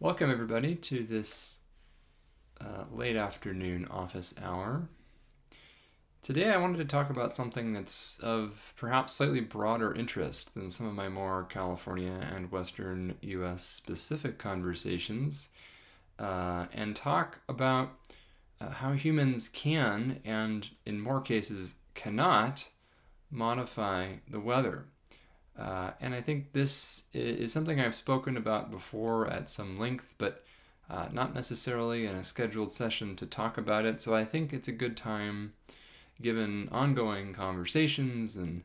Welcome, everybody, to this late afternoon office hour. Today, I wanted to talk about something that's of perhaps slightly broader interest than some of my more California and Western US specific conversations, and talk about how humans can, and in more cases cannot, modify the weather. And I think this is something I've spoken about before at some length, but not necessarily in a scheduled session to talk about it. So I think it's a good time, given ongoing conversations and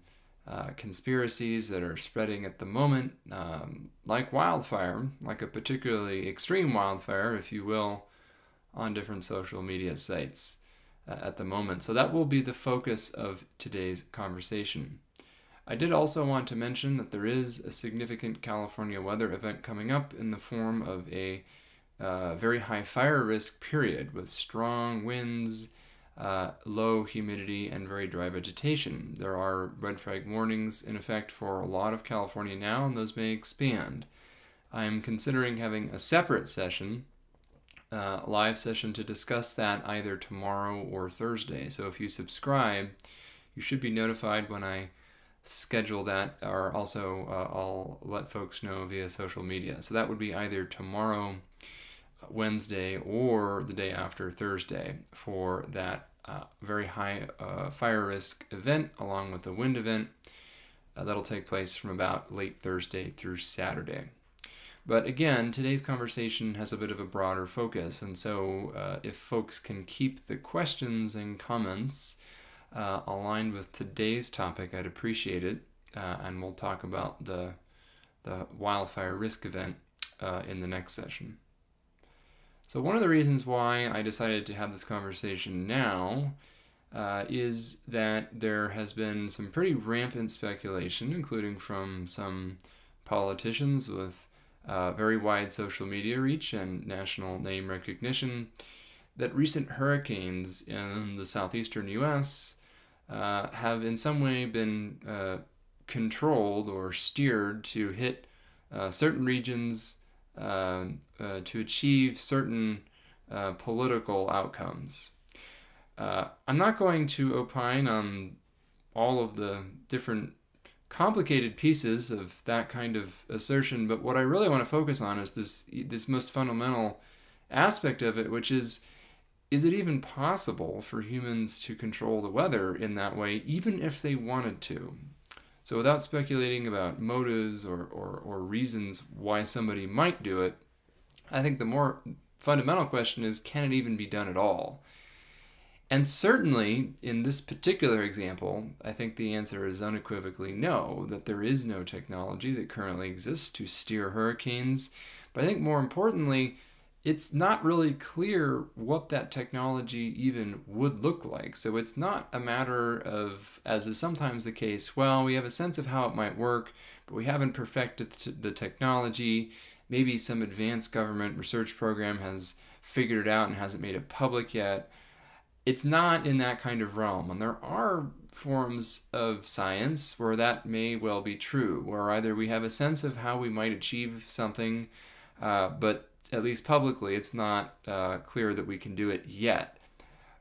conspiracies that are spreading at the moment, like wildfire, like a particularly extreme wildfire, if you will, on different social media sites at the moment. So that will be the focus of today's conversation. I did also want to mention that there is a significant California weather event coming up in the form of a very high fire risk period with strong winds, low humidity, and very dry vegetation. There are red flag warnings in effect for a lot of California now, and those may expand. I'm considering having a separate session, live session, to discuss that either tomorrow or Thursday. So if you subscribe, you should be notified when I schedule that, or also I'll let folks know via social media. So that would be either tomorrow, Wednesday, or the day after, Thursday, for that very high fire risk event along with the wind event that'll take place from about late Thursday through Saturday. But again, today's conversation has a bit of a broader focus, and so if folks can keep the questions and comments aligned with today's topic, I'd appreciate it, and we'll talk about the wildfire risk event in the next session. So one of the reasons why I decided to have this conversation now is that there has been some pretty rampant speculation, including from some politicians with very wide social media reach and national name recognition, that recent hurricanes in the southeastern U.S. Have in some way been controlled or steered to hit certain regions to achieve certain political outcomes. I'm not going to opine on all of the different complicated pieces of that kind of assertion, but what I really want to focus on is this most fundamental aspect of it, which is it even possible for humans to control the weather in that way, even if they wanted to? So without speculating about motives or reasons why somebody might do it, I think the more fundamental question is, can it even be done at all? And certainly, in this particular example, I think the answer is unequivocally no, that there is no technology that currently exists to steer hurricanes. But I think more importantly, it's not really clear what that technology even would look like. So it's not a matter of, as is sometimes the case, well, we have a sense of how it might work, but we haven't perfected the technology. Maybe some advanced government research program has figured it out and hasn't made it public yet. It's not in that kind of realm. And there are forms of science where that may well be true, where either we have a sense of how we might achieve something, but at least publicly, it's not clear that we can do it yet.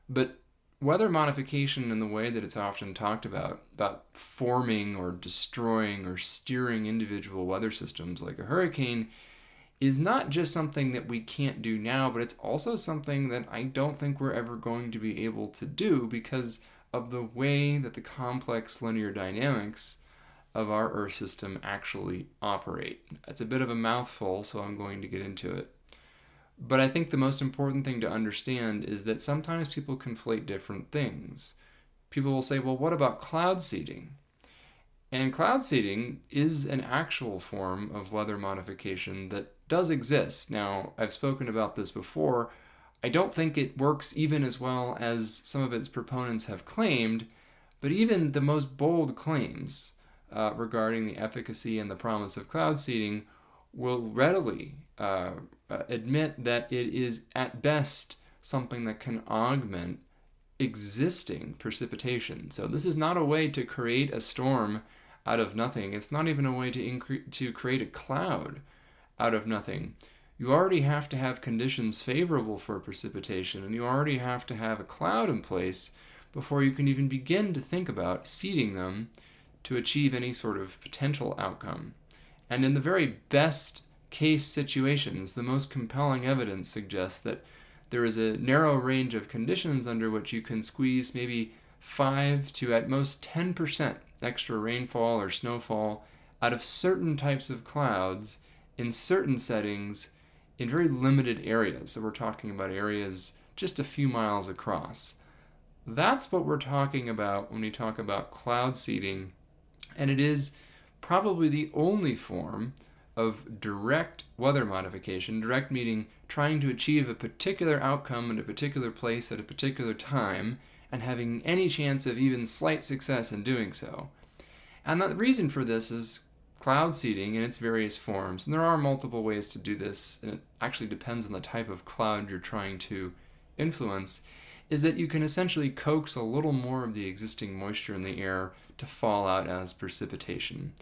But weather modification, in the way that it's often talked about forming or destroying or steering individual weather systems like a hurricane, is not just something that we can't do now, but it's also something that I don't think we're ever going to be able to do because of the way that the complex linear dynamics of our Earth system actually operate. It's a bit of a mouthful, so I'm going to get into it. But I think the most important thing to understand is that sometimes people conflate different things. People will say, well, what about cloud seeding? And cloud seeding is an actual form of weather modification that does exist. Now, I've spoken about this before. I don't think it works even as well as some of its proponents have claimed, but even the most bold claims regarding the efficacy and the promise of cloud seeding will readily admit that it is at best something that can augment existing precipitation. So this is not a way to create a storm out of nothing. It's not even a way to create a cloud out of nothing. you already have to have conditions favorable for precipitation, and you already have to have a cloud in place before you can even begin to think about seeding them to achieve any sort of potential outcome. And in the very best case situations, the most compelling evidence suggests that there is a narrow range of conditions under which you can squeeze maybe 5 to at most 10% extra rainfall or snowfall out of certain types of clouds in certain settings in very limited areas. So we're talking about areas just a few miles across. That's what we're talking about when we talk about cloud seeding, and it is probably the only form of direct weather modification, direct meaning trying to achieve a particular outcome in a particular place at a particular time and having any chance of even slight success in doing so. And the reason for this is cloud seeding in its various forms. And there are multiple ways to do this, and it actually depends on the type of cloud you're trying to influence, is that you can essentially coax a little more of the existing moisture in the air to fall out as precipitation.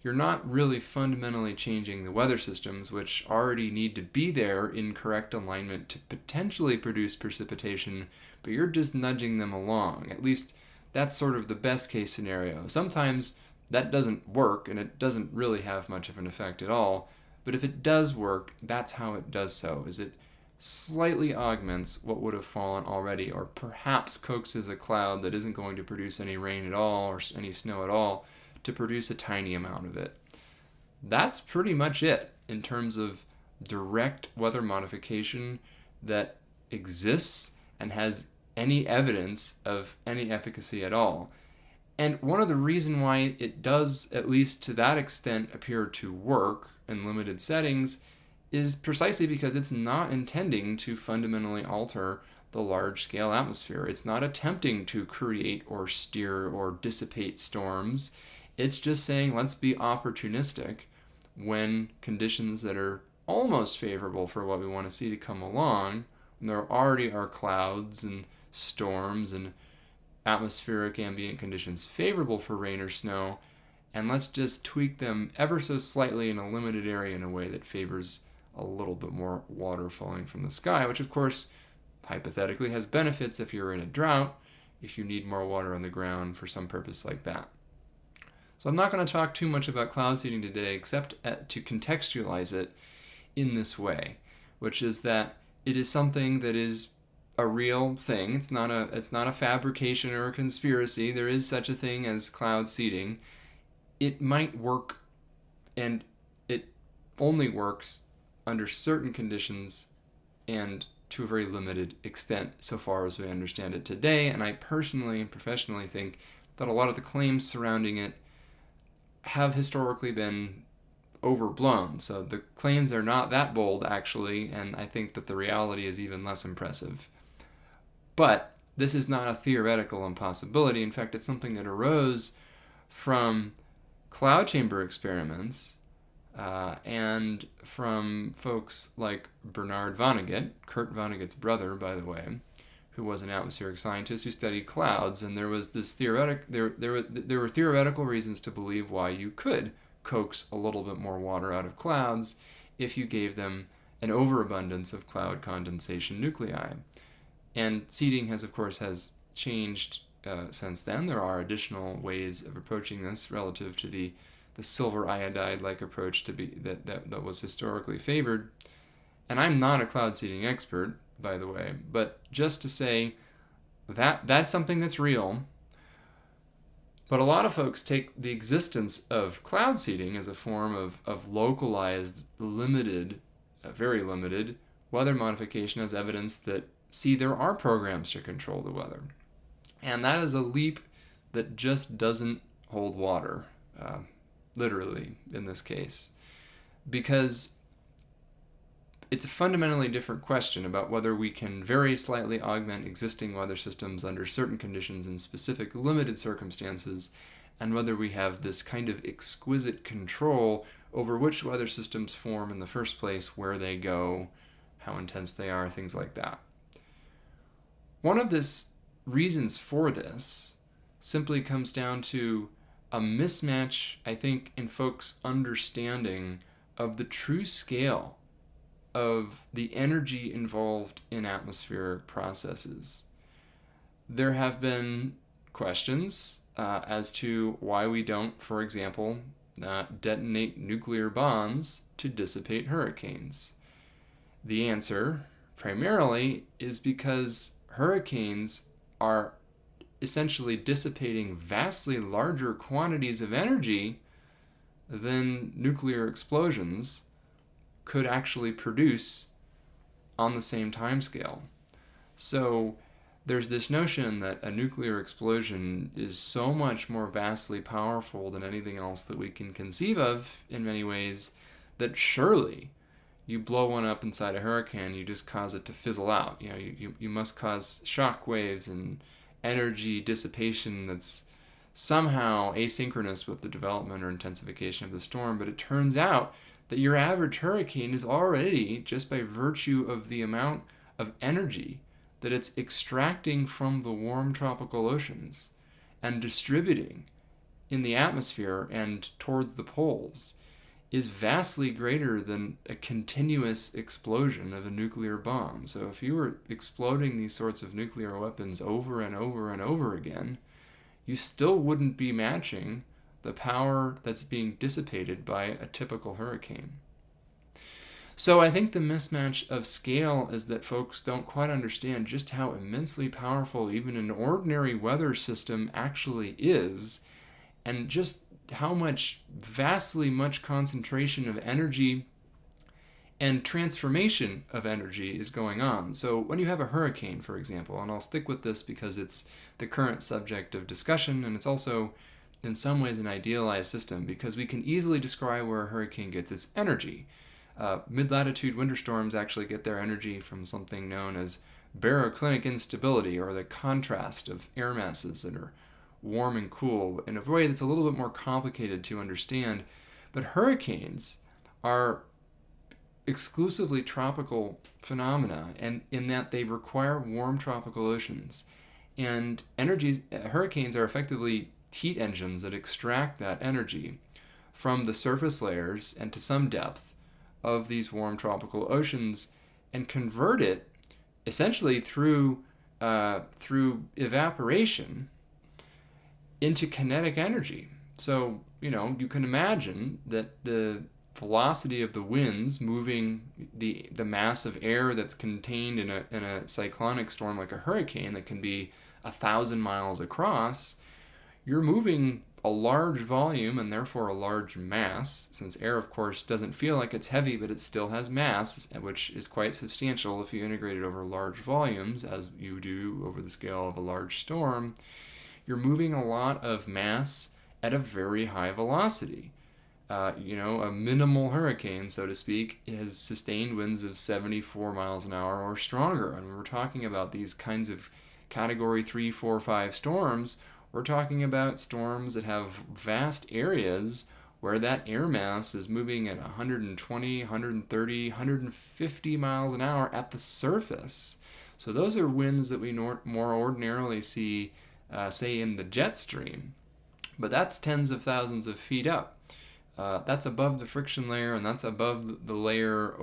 You're not really fundamentally changing the weather systems, which already need to be there in correct alignment to potentially produce precipitation, but you're just nudging them along. At least that's sort of the best case scenario. Sometimes that doesn't work, and it doesn't really have much of an effect at all, but if it does work, that's how it does so, is it slightly augments what would have fallen already, or perhaps coaxes a cloud that isn't going to produce any rain at all or any snow at all to produce a tiny amount of it. That's pretty much it in terms of direct weather modification that exists and has any evidence of any efficacy at all. And one of the reasons why it does, at least to that extent, appear to work in limited settings is precisely because it's not intending to fundamentally alter the large-scale atmosphere. It's not attempting to create or steer or dissipate storms. It's just saying, let's be opportunistic when conditions that are almost favorable for what we want to see to come along, when there already are clouds and storms and atmospheric ambient conditions favorable for rain or snow, and let's just tweak them ever so slightly in a limited area in a way that favors a little bit more water falling from the sky, which of course hypothetically has benefits if you're in a drought, if you need more water on the ground for some purpose like that. So I'm not going to talk too much about cloud seeding today, except to contextualize it in this way, which is that it is something that is a real thing. It's not a fabrication or a conspiracy. There is such a thing as cloud seeding. It might work, and it only works under certain conditions and to a very limited extent so far as we understand it today. And I personally and professionally think that a lot of the claims surrounding it have historically been overblown. So the claims are not that bold, actually, and I think that the reality is even less impressive. But this is not a theoretical impossibility. In fact, it's something that arose from cloud chamber experiments and from folks like Bernard Vonnegut, Kurt Vonnegut's brother, by the way, who was an atmospheric scientist who studied clouds. And there was this there were theoretical reasons to believe why you could coax a little bit more water out of clouds if you gave them an overabundance of cloud condensation nuclei. And seeding has, of course, changed since then. There are additional ways of approaching this relative to the silver iodide-like approach that was historically favored. And I'm not a cloud seeding expert, by the way, but just to say that that's something that's real. But a lot of folks take the existence of cloud seeding as a form of localized, limited, very limited weather modification as evidence that, see, there are programs to control the weather. And that is a leap that just doesn't hold water, literally, in this case. Because it's a fundamentally different question about whether we can very slightly augment existing weather systems under certain conditions in specific limited circumstances, and whether we have this kind of exquisite control over which weather systems form in the first place, where they go, how intense they are, things like that. One of the reasons for this simply comes down to a mismatch, I think, in folks' understanding of the true scale of the energy involved in atmospheric processes. There have been questions as to why we don't, for example, detonate nuclear bombs to dissipate hurricanes. The answer, primarily, is because hurricanes are essentially dissipating vastly larger quantities of energy than nuclear explosions could actually produce on the same timescale. So there's this notion that a nuclear explosion is so much more vastly powerful than anything else that we can conceive of in many ways, that surely you blow one up inside a hurricane, you just cause it to fizzle out. You must cause shock waves and energy dissipation that's somehow asynchronous with the development or intensification of the storm. But it turns out that your average hurricane is already, just by virtue of the amount of energy that it's extracting from the warm tropical oceans and distributing in the atmosphere and towards the poles, is vastly greater than a continuous explosion of a nuclear bomb. So if you were exploding these sorts of nuclear weapons over and over and over again, you still wouldn't be matching the power that's being dissipated by a typical hurricane. So I think the mismatch of scale is that folks don't quite understand just how immensely powerful even an ordinary weather system actually is, and just how much, vastly much concentration of energy and transformation of energy is going on. So when you have a hurricane, for example, and I'll stick with this because it's the current subject of discussion, and it's also in some ways an idealized system because we can easily describe where a hurricane gets its energy. Mid-latitude winter storms actually get their energy from something known as baroclinic instability, or the contrast of air masses that are warm and cool, in a way that's a little bit more complicated to understand. But hurricanes are exclusively tropical phenomena, and in that they require warm tropical oceans. And hurricanes are effectively heat engines that extract that energy from the surface layers and to some depth of these warm tropical oceans and convert it essentially through evaporation into kinetic energy. So, you can imagine that the velocity of the winds moving the mass of air that's contained in a cyclonic storm like a hurricane that can be 1,000 miles across, you're moving a large volume and therefore a large mass, since air, of course, doesn't feel like it's heavy, but it still has mass, which is quite substantial if you integrate it over large volumes, as you do over the scale of a large storm. You're moving a lot of mass at a very high velocity. A minimal hurricane, so to speak, has sustained winds of 74 miles an hour or stronger. And when we're talking about these kinds of category 3, 4, 5 storms, we're talking about storms that have vast areas where that air mass is moving at 120, 130, 150 miles an hour at the surface. So those are winds that we more ordinarily see, say, in the jet stream. But that's tens of thousands of feet up. That's above the friction layer, and that's above the layer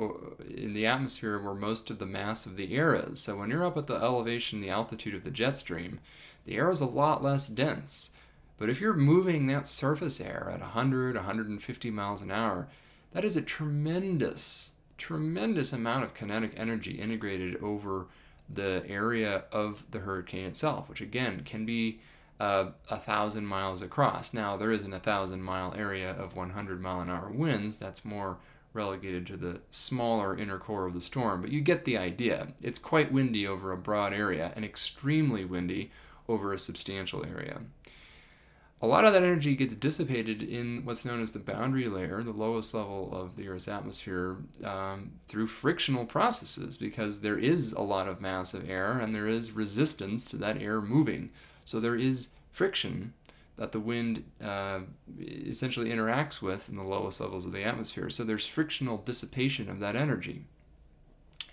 in the atmosphere where most of the mass of the air is. So when you're up at the elevation, the altitude of the jet stream, the air is a lot less dense. But if you're moving that surface air at 100, 150 miles an hour, that is a tremendous, tremendous amount of kinetic energy integrated over the area of the hurricane itself, which again can be 1,000 miles across. Now, there isn't a 1,000-mile area of 100-mile-an-hour winds. That's more relegated to the smaller inner core of the storm. But you get the idea. It's quite windy over a broad area and extremely windy over a substantial area. A lot of that energy gets dissipated in what's known as the boundary layer, the lowest level of the Earth's atmosphere, through frictional processes, because there is a lot of mass of air and there is resistance to that air moving. So there is friction that the wind essentially interacts with in the lowest levels of the atmosphere. So there's frictional dissipation of that energy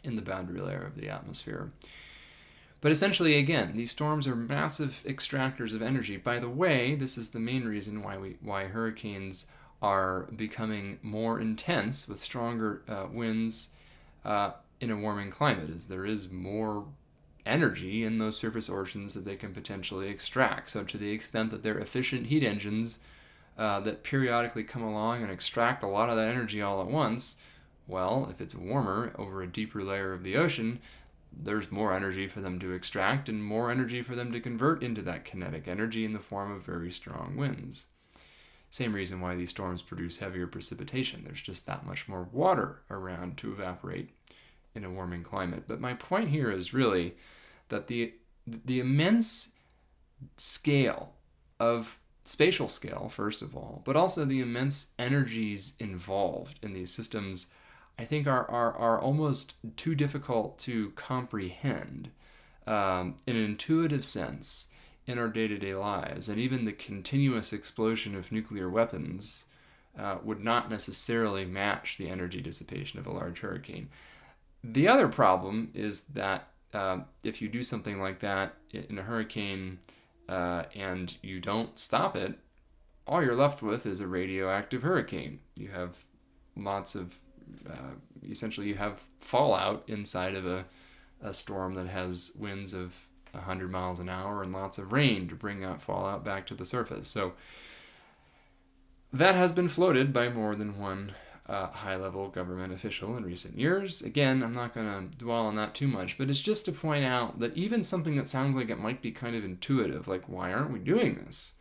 in the boundary layer of the atmosphere. But essentially, again, these storms are massive extractors of energy. By the way, this is the main reason why hurricanes are becoming more intense with stronger winds in a warming climate, as there is more energy in those surface oceans that they can potentially extract. So to the extent that they're efficient heat engines that periodically come along and extract a lot of that energy all at once, well, if it's warmer over a deeper layer of the ocean, there's more energy for them to extract and more energy for them to convert into that kinetic energy in the form of very strong winds. Same reason why these storms produce heavier precipitation. There's just that much more water around to evaporate in a warming climate. But my point here is really that the immense scale of spatial scale, first of all, but also the immense energies involved in these systems, I think are almost too difficult to comprehend in an intuitive sense in our day-to-day lives. And even the continuous explosion of nuclear weapons would not necessarily match the energy dissipation of a large hurricane. The other problem is that if you do something like that in a hurricane and you don't stop it, all you're left with is a radioactive hurricane. You have lots of, essentially you have fallout inside of a storm that has winds of 100 miles an hour and lots of rain to bring that fallout back to the surface. So that has been floated by more than one high-level government official in recent years. Again, I'm not going to dwell on that too much, but it's just to point out that even something that sounds like it might be kind of intuitive, like why aren't we doing this?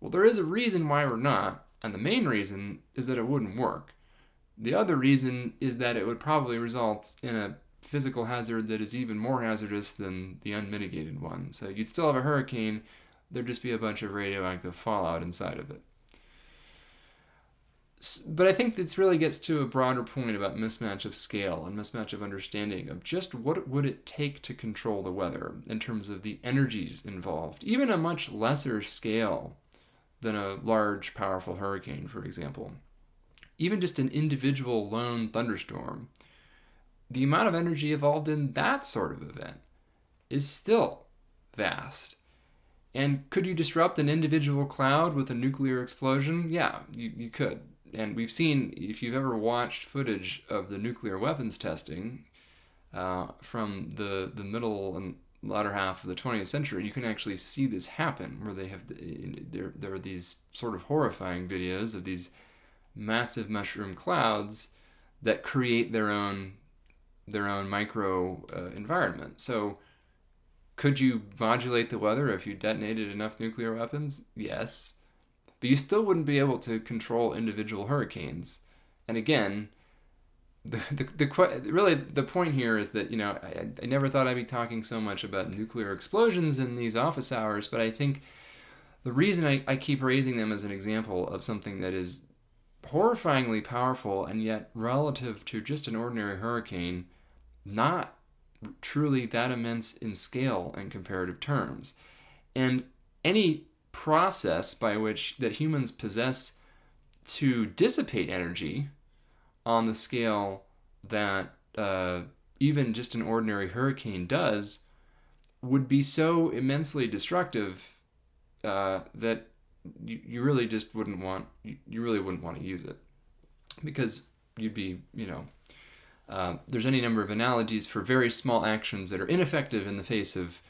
Well, there is a reason why we're not, and the main reason is that it wouldn't work. The other reason is that it would probably result in a physical hazard that is even more hazardous than the unmitigated one. So you'd still have a hurricane, there'd just be a bunch of radioactive fallout inside of it. But I think this really gets to a broader point about mismatch of scale and mismatch of understanding of just what would it take to control the weather in terms of the energies involved, even a much lesser scale than a large, powerful hurricane, for example. Even just an individual lone thunderstorm, the amount of energy involved in that sort of event is still vast. And could you disrupt an individual cloud with a nuclear explosion? Yeah, you could. And we've seen, if you've ever watched footage of the nuclear weapons testing from the middle and latter half of the 20th century, you can actually see this happen, where they have there are these sort of horrifying videos of these massive mushroom clouds that create their own micro environment. So could you modulate the weather if you detonated enough nuclear weapons? Yes. But you still wouldn't be able to control individual hurricanes. And again, really the point here is that, I never thought I'd be talking so much about nuclear explosions in these office hours, but I think the reason I keep raising them as an example of something that is horrifyingly powerful and yet relative to just an ordinary hurricane, not truly that immense in scale in comparative terms. And any process by which that humans possess to dissipate energy on the scale that even just an ordinary hurricane does would be so immensely destructive that you really just wouldn't want to use it, because you'd be, there's any number of analogies for very small actions that are ineffective in the face of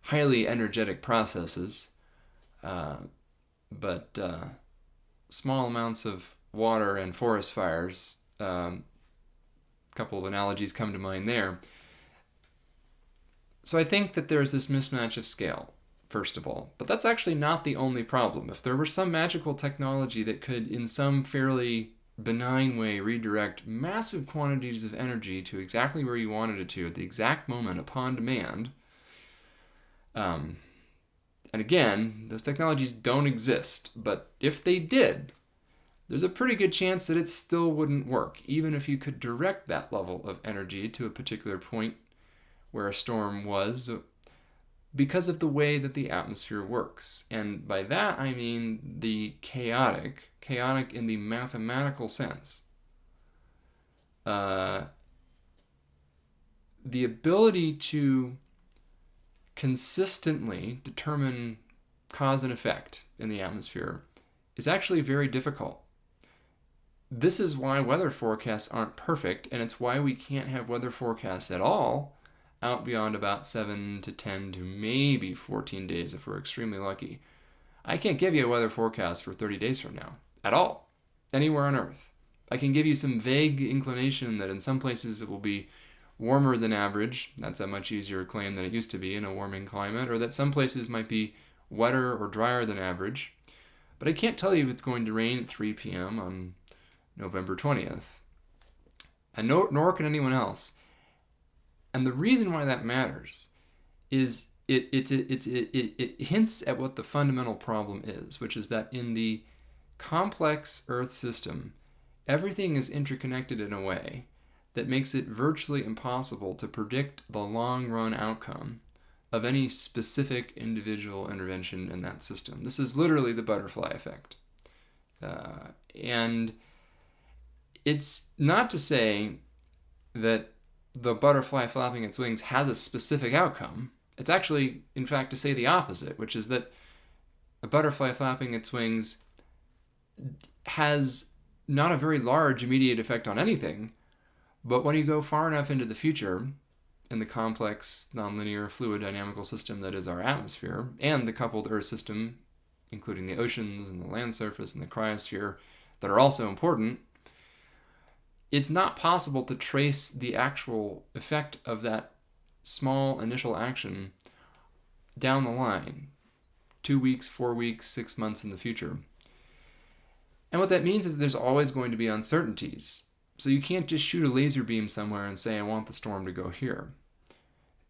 highly energetic processes. But small amounts of water and forest fires, a couple of analogies come to mind there. So I think that there's this mismatch of scale, first of all. But that's actually not the only problem. If there were some magical technology that could, in some fairly benign way, redirect massive quantities of energy to exactly where you wanted it to at the exact moment upon demand, and again, those technologies don't exist, but if they did, there's a pretty good chance that it still wouldn't work, even if you could direct that level of energy to a particular point where a storm was, because of the way that the atmosphere works. And by that I mean the chaotic in the mathematical sense. The ability to consistently determine cause and effect in the atmosphere is actually very difficult. This is why weather forecasts aren't perfect, and it's why we can't have weather forecasts at all out beyond about 7 to 10 to maybe 14 days if we're extremely lucky. I can't give you a weather forecast for 30 days from now at all, anywhere on Earth. I can give you some vague inclination that in some places it will be warmer than average. That's a much easier claim than it used to be in a warming climate, or that some places might be wetter or drier than average. But I can't tell you if it's going to rain at 3 p.m. on November 20th, and nor can anyone else. And the reason why that matters is it hints at what the fundamental problem is, which is that in the complex Earth system, everything is interconnected in a way that makes it virtually impossible to predict the long-run outcome of any specific individual intervention in that system. This is literally the butterfly effect. And it's not to say that the butterfly flapping its wings has a specific outcome. It's actually, in fact, to say the opposite, which is that a butterfly flapping its wings has not a very large immediate effect on anything, but when you go far enough into the future, in the complex, nonlinear, fluid dynamical system that is our atmosphere, and the coupled Earth system, including the oceans and the land surface and the cryosphere, that are also important, it's not possible to trace the actual effect of that small initial action down the line, 2 weeks, 4 weeks, 6 months in the future. And what that means is that there's always going to be uncertainties. So you can't just shoot a laser beam somewhere and say, I want the storm to go here.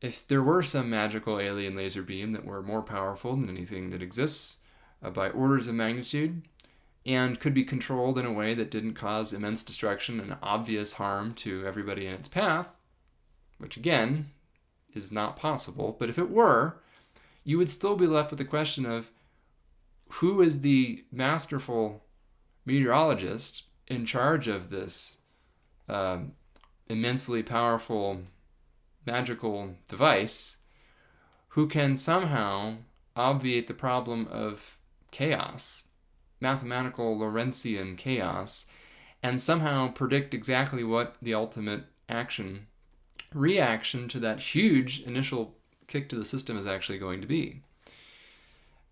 If there were some magical alien laser beam that were more powerful than anything that exists by orders of magnitude, and could be controlled in a way that didn't cause immense destruction and obvious harm to everybody in its path, which again is not possible, but if it were, you would still be left with the question of who is the masterful meteorologist in charge of this immensely powerful magical device who can somehow obviate the problem of chaos, mathematical Lorentzian chaos, and somehow predict exactly what the ultimate reaction to that huge initial kick to the system is actually going to be.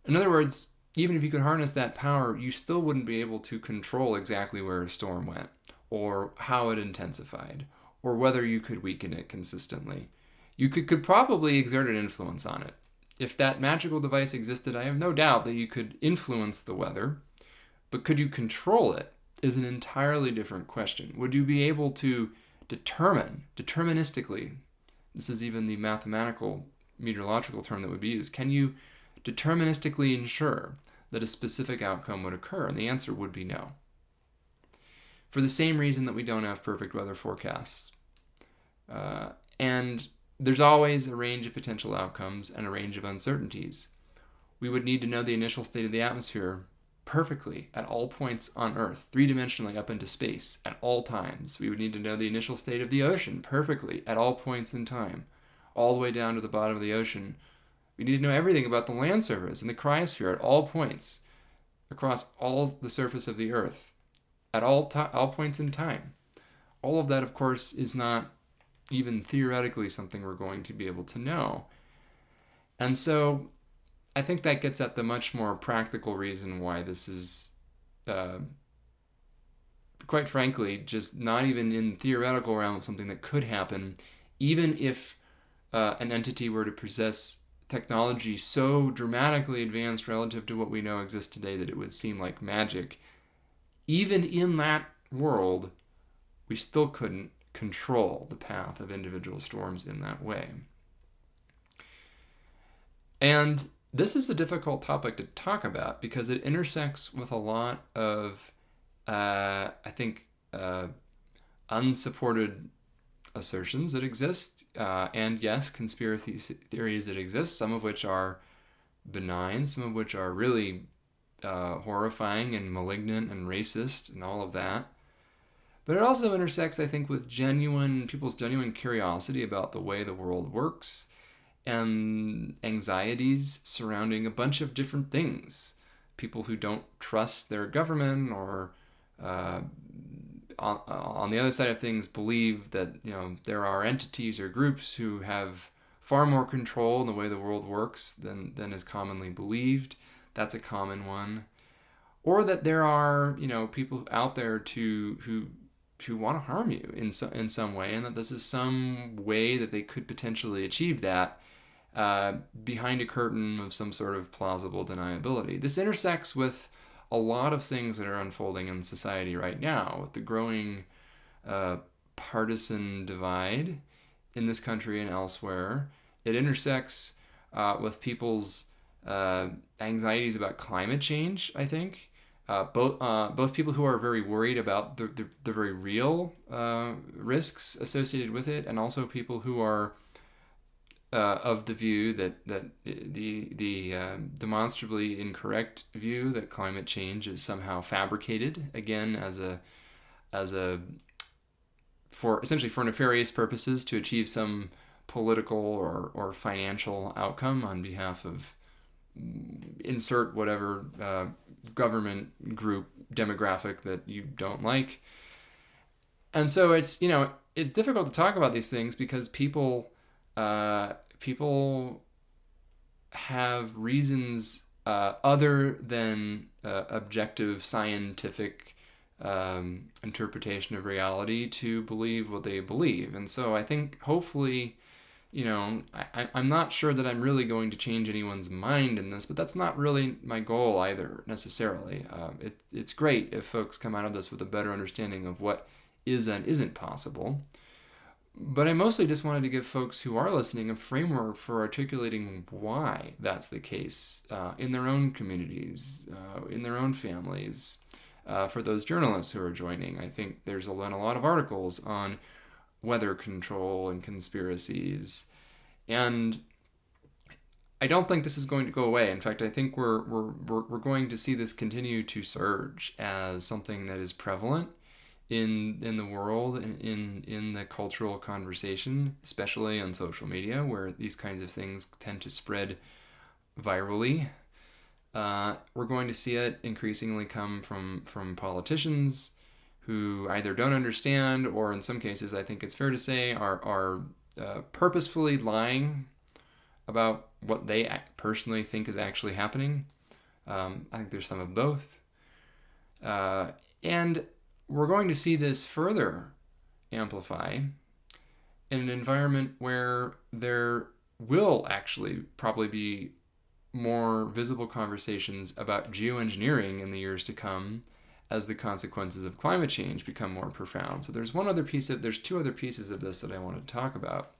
In other words, even if you could harness that power, you still wouldn't be able to control exactly where a storm went, or how it intensified, or whether you could weaken it consistently. You could probably exert an influence on it. If that magical device existed, I have no doubt that you could influence the weather, but could you control it is an entirely different question. Would you be able to determine, deterministically, this is even the mathematical meteorological term that would be used, can you deterministically ensure that a specific outcome would occur? And the answer would be no. For the same reason that we don't have perfect weather forecasts. And there's always a range of potential outcomes and a range of uncertainties. We would need to know the initial state of the atmosphere perfectly at all points on Earth, three-dimensionally up into space at all times. We would need to know the initial state of the ocean perfectly at all points in time, all the way down to the bottom of the ocean. We need to know everything about the land surface and the cryosphere at all points, across all the surface of the Earth, at all points in time. All of that, of course, is not even theoretically something we're going to be able to know. And so I think that gets at the much more practical reason why this is, quite frankly, just not even in theoretical realm of something that could happen, even if an entity were to possess technology so dramatically advanced relative to what we know exists today that it would seem like magic. Even in that world, we still couldn't control the path of individual storms in that way. And this is a difficult topic to talk about because it intersects with a lot of, I think, unsupported assertions that exist, and yes, conspiracy theories that exist, some of which are benign, some of which are really horrifying and malignant and racist and all of that. But it also intersects, I think, with people's genuine curiosity about the way the world works and anxieties surrounding a bunch of different things. People who don't trust their government or on the other side of things, believe that there are entities or groups who have far more control in the way the world works than is commonly believed. That's a common one. Or that there are people out there who want to harm you in some way, and that this is some way that they could potentially achieve that behind a curtain of some sort of plausible deniability. This intersects with a lot of things that are unfolding in society right now, with the growing partisan divide in this country and elsewhere. It intersects with people's anxieties about climate change, I think. Both people who are very worried about the very real risks associated with it, and also people who are of the view that the demonstrably incorrect view that climate change is somehow fabricated, again for nefarious purposes to achieve some political or financial outcome on behalf of insert whatever government group demographic that you don't like. And so it's difficult to talk about these things because people have reasons other than objective scientific interpretation of reality to believe what they believe. And so I think hopefully, I'm not sure that I'm really going to change anyone's mind in this, but that's not really my goal either necessarily. It's great if folks come out of this with a better understanding of what is and isn't possible. But I mostly just wanted to give folks who are listening a framework for articulating why that's the case in their own communities, in their own families. For those journalists who are joining, I think there's been a lot of articles on weather control and conspiracies, and I don't think this is going to go away. In fact, I think we're going to see this continue to surge as something that is prevalent in the world, in the cultural conversation, especially on social media, where these kinds of things tend to spread virally. We're going to see it increasingly come from politicians who either don't understand, or in some cases, I think it's fair to say, are purposefully lying about what they personally think is actually happening. I think there's some of both. And we're going to see this further amplify in an environment where there will actually probably be more visible conversations about geoengineering in the years to come as the consequences of climate change become more profound. So there's two other pieces of this that I want to talk about.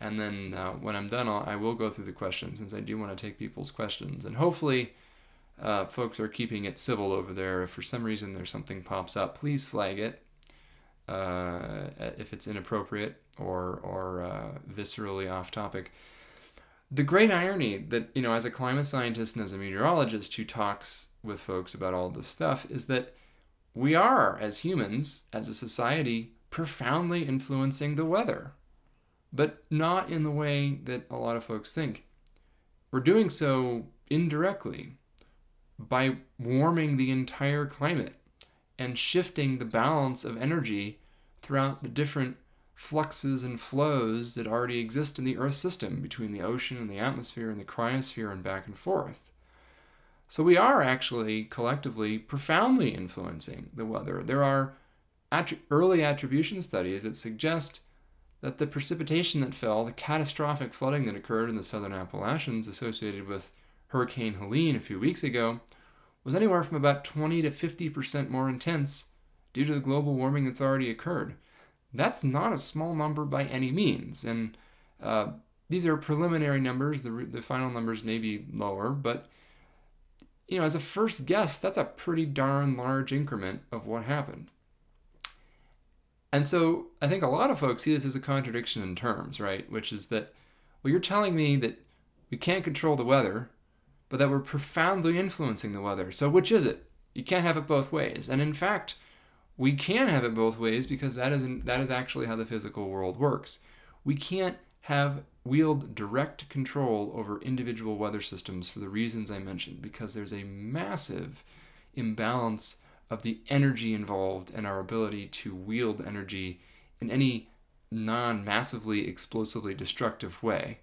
And then when I'm done, I will go through the questions, since I do want to take people's questions. And hopefully folks are keeping it civil over there. If for some reason there's something pops up, please flag it if it's inappropriate or viscerally off topic. The great irony that, as a climate scientist and as a meteorologist who talks with folks about all this stuff, is that we are, as humans, as a society, profoundly influencing the weather, but not in the way that a lot of folks think. We're doing so indirectly by warming the entire climate and shifting the balance of energy throughout the different fluxes and flows that already exist in the Earth system between the ocean and the atmosphere and the cryosphere and back and forth. So we are actually collectively profoundly influencing the weather. There are early attribution studies that suggest that the precipitation that fell, the catastrophic flooding that occurred in the southern Appalachians associated with Hurricane Helene a few weeks ago, was anywhere from about 20 to 50% more intense due to the global warming that's already occurred. That's not a small number by any means, and these are preliminary numbers. The final numbers may be lower, but as a first guess, that's a pretty darn large increment of what happened. And so I think a lot of folks see this as a contradiction in terms, right? Which is that, well, you're telling me that we can't control the weather, but that we're profoundly influencing the weather. So which is it? You can't have it both ways. And in fact, we can have it both ways, because that is actually how the physical world works. We can't wield direct control over individual weather systems for the reasons I mentioned, because there's a massive imbalance of the energy involved and our ability to wield energy in any non-massively explosively destructive way,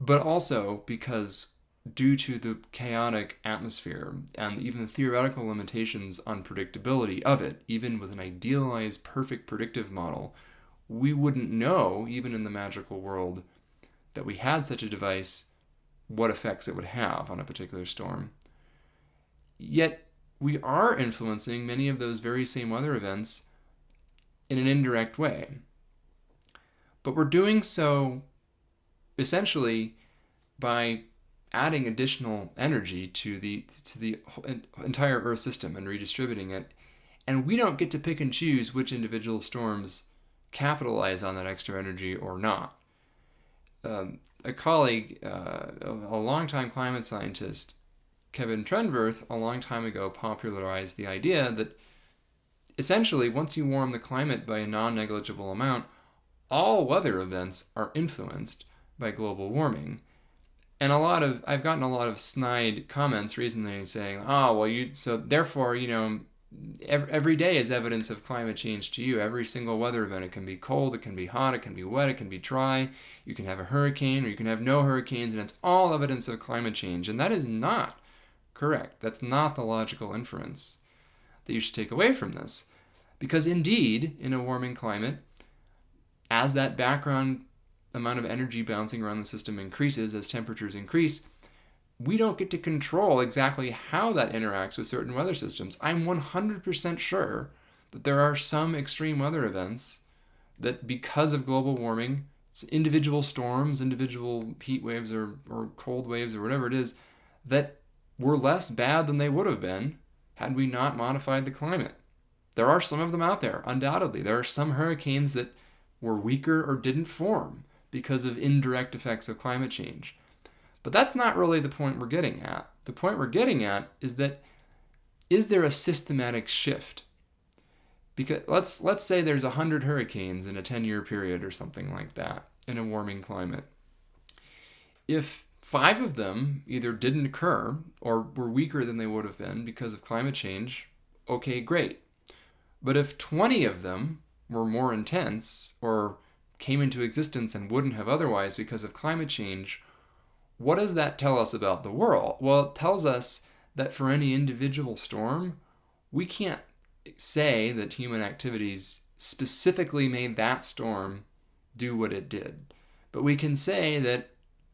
but also because due to the chaotic atmosphere and even the theoretical limitations on predictability of it, even with an idealized perfect predictive model, we wouldn't know, even in the magical world, that we had such a device, what effects it would have on a particular storm. Yet we are influencing many of those very same weather events in an indirect way. But we're doing so essentially by adding additional energy to the entire Earth system and redistributing it. And we don't get to pick and choose which individual storms capitalize on that extra energy or not. A colleague, a longtime climate scientist, Kevin Trenworth, a long time ago popularized the idea that essentially once you warm the climate by a non-negligible amount, all weather events are influenced by global warming. And I've gotten a lot of snide comments recently saying, oh, well, so therefore, every day is evidence of climate change to you. Every single weather event, it can be cold, it can be hot, it can be wet, it can be dry. You can have a hurricane or you can have no hurricanes, and it's all evidence of climate change. And that is not correct. That's not the logical inference that you should take away from this. Because indeed, in a warming climate, as that background amount of energy bouncing around the system increases, as temperatures increase, we don't get to control exactly how that interacts with certain weather systems. I'm 100% sure that there are some extreme weather events that, because of global warming, individual storms, individual heat waves or cold waves or whatever it is, that were less bad than they would have been had we not modified the climate. There are some of them out there, undoubtedly. There are some hurricanes that were weaker or didn't form because of indirect effects of climate change. But that's not really the point we're getting at. The point we're getting at is that, is there a systematic shift? Because let's say there's 100 hurricanes in a 10-year period or something like that in a warming climate. If 5 of them either didn't occur or were weaker than they would have been because of climate change, okay, great. But if 20 of them were more intense or came into existence and wouldn't have otherwise because of climate change, what does that tell us about the world? Well, it tells us that for any individual storm, we can't say that human activities specifically made that storm do what it did. But we can say that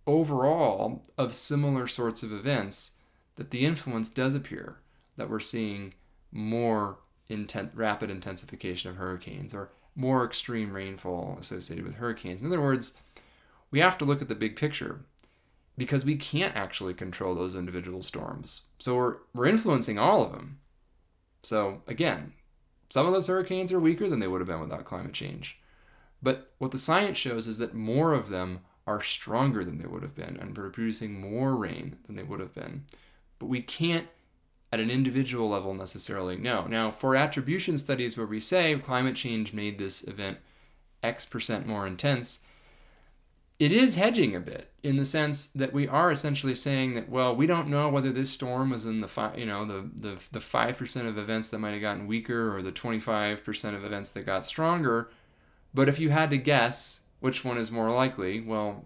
overall, of similar sorts of events, that the influence does appear, that we're seeing more rapid intensification of hurricanes or more extreme rainfall associated with hurricanes. In other words, we have to look at the big picture because we can't actually control those individual storms. So we're influencing all of them. So again, some of those hurricanes are weaker than they would have been without climate change. But what the science shows is that more of them are stronger than they would have been and producing more rain than they would have been. But we can't at an individual level necessarily know. Now, for attribution studies where we say climate change made this event X% more intense, it is hedging a bit in the sense that we are essentially saying that, well, we don't know whether this storm was in the 5% of events that might have gotten weaker or the 25% of events that got stronger. But if you had to guess which one is more likely, well,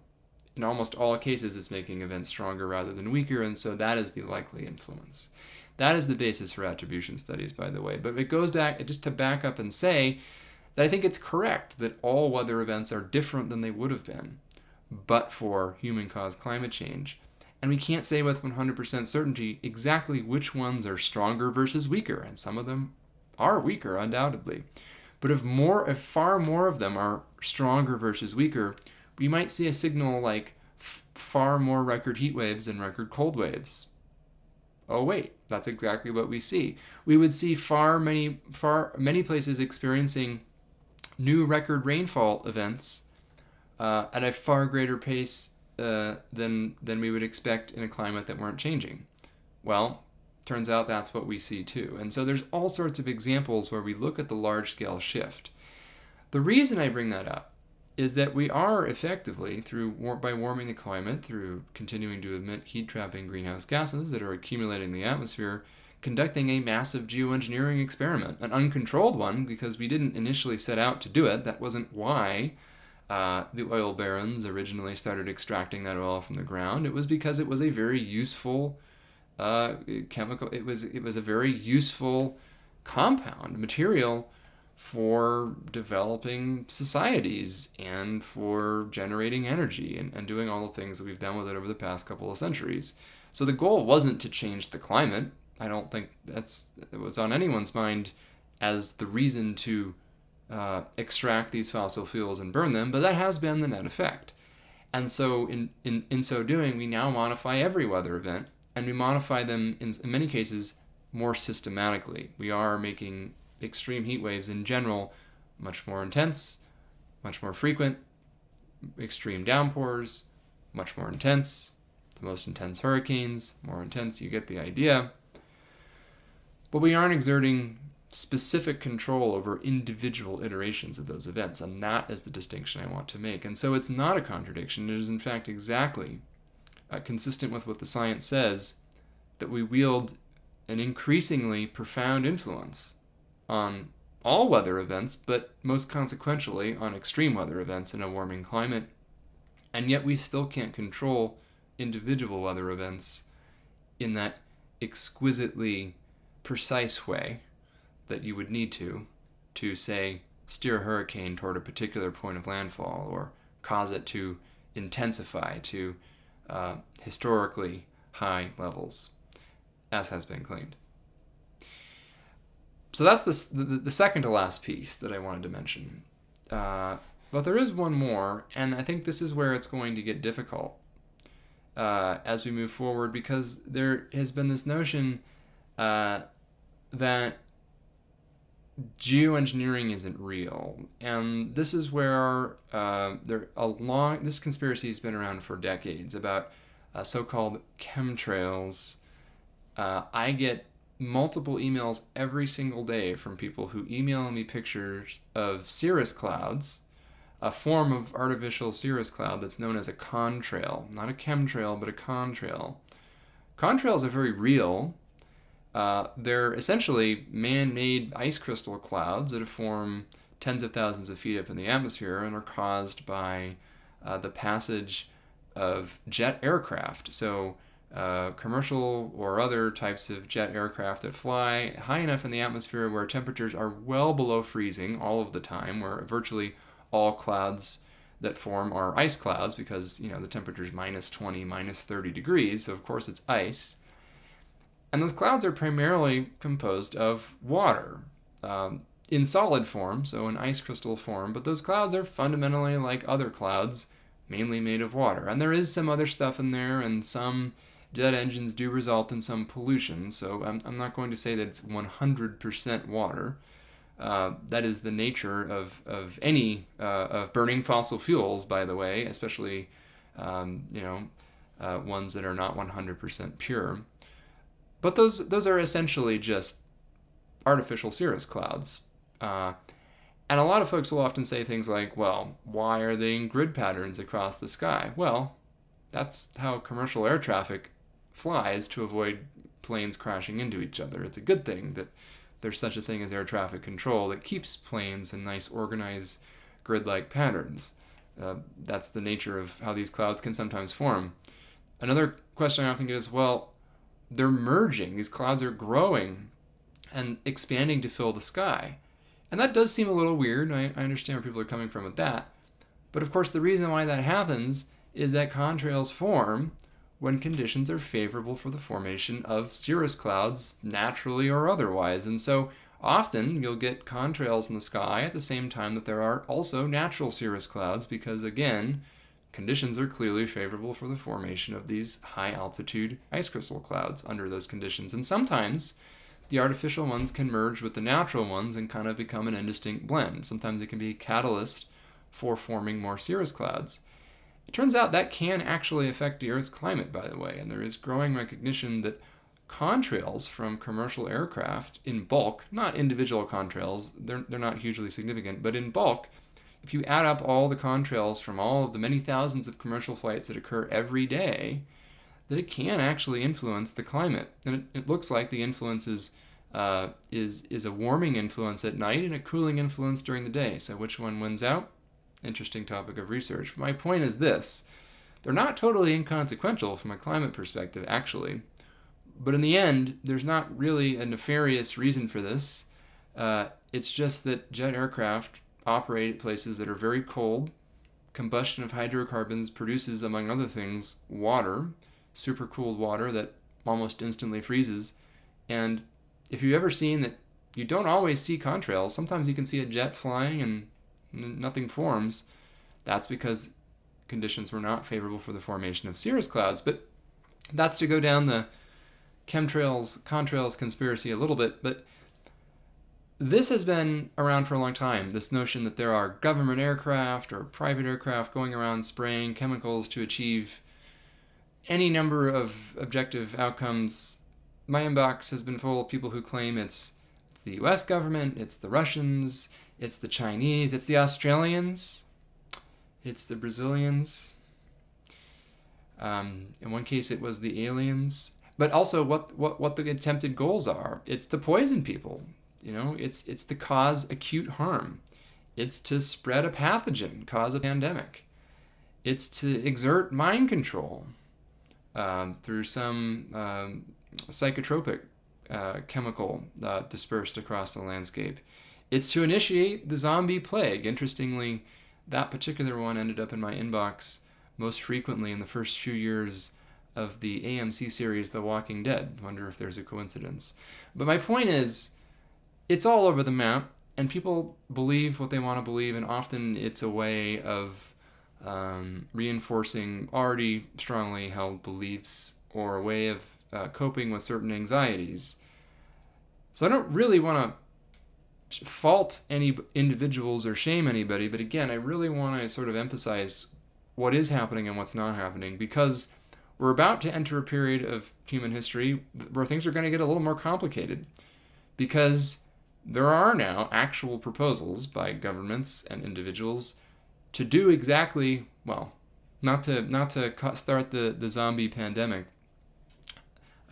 in almost all cases, it's making events stronger rather than weaker, and so that is the likely influence. That is the basis for attribution studies, by the way. But it goes back, just to back up and say that I think it's correct that all weather events are different than they would have been, but for human-caused climate change. And we can't say with 100% certainty exactly which ones are stronger versus weaker, and some of them are weaker, undoubtedly. But if far more of them are stronger versus weaker, we might see a signal like far more record heat waves than record cold waves. Oh wait, that's exactly what we see. We would see many places experiencing new record rainfall events at a far greater pace than we would expect in a climate that weren't changing. Well, turns out that's what we see too. And so there's all sorts of examples where we look at the large-scale shift. The reason I bring that up is that we are effectively, by warming the climate, through continuing to emit heat-trapping greenhouse gases that are accumulating in the atmosphere, conducting a massive geoengineering experiment, an uncontrolled one, because we didn't initially set out to do it. That wasn't why the oil barons originally started extracting that oil from the ground. It was because it was a very useful chemical. It was a very useful compound material for developing societies and for generating energy and doing all the things that we've done with it over the past couple of centuries. So the goal wasn't to change the climate. I don't think it was on anyone's mind as the reason to extract these fossil fuels and burn them, but that has been the net effect. And so in so doing, we now modify every weather event, and we modify them in many cases more systematically. We are making extreme heat waves in general much more intense, much more frequent, extreme downpours, much more intense, the most intense hurricanes, more intense, you get the idea. But we aren't exerting specific control over individual iterations of those events, and that is the distinction I want to make. And so it's not a contradiction. It is in fact exactly consistent with what the science says, that we wield an increasingly profound influence on all weather events, but most consequentially on extreme weather events in a warming climate. And yet we still can't control individual weather events in that exquisitely precise way that you would need to say, steer a hurricane toward a particular point of landfall or cause it to intensify to historically high levels, as has been claimed. So that's the second to last piece that I wanted to mention. But there is one more, and I think this is where it's going to get difficult as we move forward, because there has been this notion that geoengineering isn't real, and this is where this conspiracy has been around for decades about so-called chemtrails. I get multiple emails every single day from people who email me pictures of cirrus clouds, a form of artificial cirrus cloud that's known as a contrail, not a chemtrail, but a contrail. Contrails are very real. They're essentially man-made ice crystal clouds that form tens of thousands of feet up in the atmosphere and are caused by the passage of jet aircraft. So commercial or other types of jet aircraft that fly high enough in the atmosphere where temperatures are well below freezing all of the time, where virtually all clouds that form are ice clouds because, the temperature is minus 20, minus 30 degrees, so of course it's ice. And those clouds are primarily composed of water in solid form, so in ice crystal form, but those clouds are fundamentally like other clouds, mainly made of water. And there is some other stuff in there, and some jet engines do result in some pollution, so I'm not going to say that it's 100% water. That is the nature of any of burning fossil fuels, by the way, especially ones that are not 100% pure. But those are essentially just artificial cirrus clouds. And a lot of folks will often say things like, well, why are they in grid patterns across the sky? Well, that's how commercial air traffic flies to avoid planes crashing into each other. It's a good thing that there's such a thing as air traffic control that keeps planes in nice organized grid-like patterns. That's the nature of how these clouds can sometimes form. Another question I often get is, well, they're merging. These clouds are growing and expanding to fill the sky. And that does seem a little weird. I understand where people are coming from with that. But of course, the reason why that happens is that contrails form when conditions are favorable for the formation of cirrus clouds, naturally or otherwise. And so often you'll get contrails in the sky at the same time that there are also natural cirrus clouds, because again, conditions are clearly favorable for the formation of these high altitude ice crystal clouds under those conditions. And sometimes the artificial ones can merge with the natural ones and kind of become an indistinct blend. Sometimes it can be a catalyst for forming more cirrus clouds. It turns out that can actually affect the Earth's climate, by the way, and there is growing recognition that contrails from commercial aircraft in bulk, not individual contrails, they're not hugely significant, but in bulk, if you add up all the contrails from all of the many thousands of commercial flights that occur every day, that it can actually influence the climate. And it looks like the influence is a warming influence at night and a cooling influence during the day. So which one wins out? Interesting topic of research. But my point is this. They're not totally inconsequential from a climate perspective, actually. But in the end, there's not really a nefarious reason for this. It's just that jet aircraft operate at places that are very cold. Combustion of hydrocarbons produces, among other things, water, supercooled water that almost instantly freezes. And if you've ever seen that, you don't always see contrails. Sometimes you can see a jet flying and nothing forms. That's because conditions were not favorable for the formation of cirrus clouds. But that's to go down the contrails conspiracy a little bit. But this has been around for a long time, this notion that there are government aircraft or private aircraft going around spraying chemicals to achieve any number of objective outcomes. My inbox has been full of people who claim it's the US government, it's the Russians, it's the Chinese, it's the Australians, it's the Brazilians. In one case, it was the aliens. But also what the attempted goals are. It's to poison people. It's to cause acute harm. It's to spread a pathogen, cause a pandemic. It's to exert mind control through some psychotropic chemical dispersed across the landscape. It's to initiate the zombie plague. Interestingly, that particular one ended up in my inbox most frequently in the first few years of the AMC series The Walking Dead. Wonder if there's a coincidence. But my point is, it's all over the map, and people believe what they want to believe, and often it's a way of reinforcing already strongly held beliefs or a way of coping with certain anxieties. So I don't really want to fault any individuals or shame anybody, but again, I really want to sort of emphasize what is happening and what's not happening, because we're about to enter a period of human history where things are going to get a little more complicated, because there are now actual proposals by governments and individuals to do exactly, well, not to start the zombie pandemic,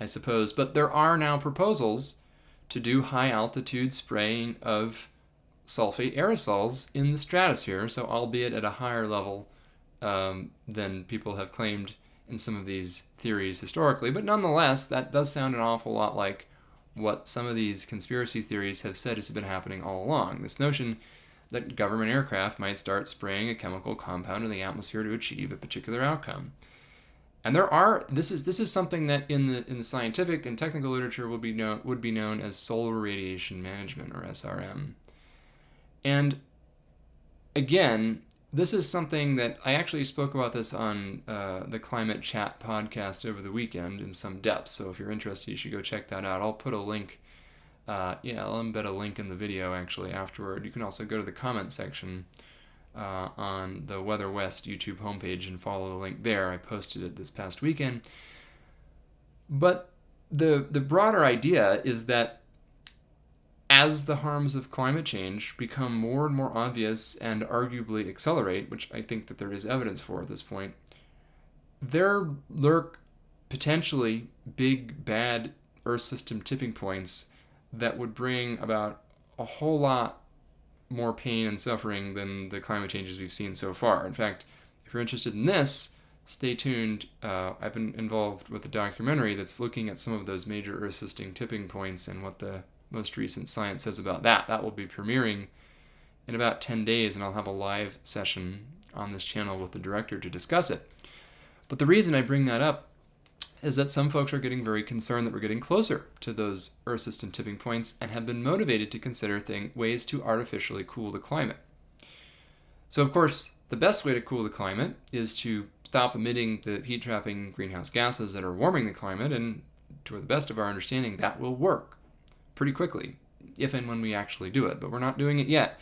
I suppose, but there are now proposals to do high altitude spraying of sulfate aerosols in the stratosphere, so albeit at a higher level than people have claimed in some of these theories historically. But nonetheless, that does sound an awful lot like what some of these conspiracy theories have said has been happening all along. This notion that government aircraft might start spraying a chemical compound in the atmosphere to achieve a particular outcome. And this is something that in the scientific and technical literature would be known as solar radiation management, or SRM. And again, this is something that I actually spoke about this on the Climate Chat podcast over the weekend in some depth. So if you're interested, you should go check that out. I'll put a link. I'll embed a link in the video actually afterward. You can also go to the comment section on the Weather West YouTube homepage and follow the link there. I posted it this past weekend. But the broader idea is that as the harms of climate change become more and more obvious and arguably accelerate, which I think that there is evidence for at this point, there lurk potentially big, bad Earth system tipping points that would bring about a whole lot more pain and suffering than the climate changes we've seen so far. In fact, if you're interested in this, stay tuned. I've been involved with a documentary that's looking at some of those major Earth system tipping points and what the most recent science says about that. That will be premiering in about 10 days, and I'll have a live session on this channel with the director to discuss it. But the reason I bring that up is that some folks are getting very concerned that we're getting closer to those Earth system tipping points and have been motivated to consider ways to artificially cool the climate. So, of course, the best way to cool the climate is to stop emitting the heat-trapping greenhouse gases that are warming the climate, and to the best of our understanding, that will work pretty quickly, if and when we actually do it, but we're not doing it yet.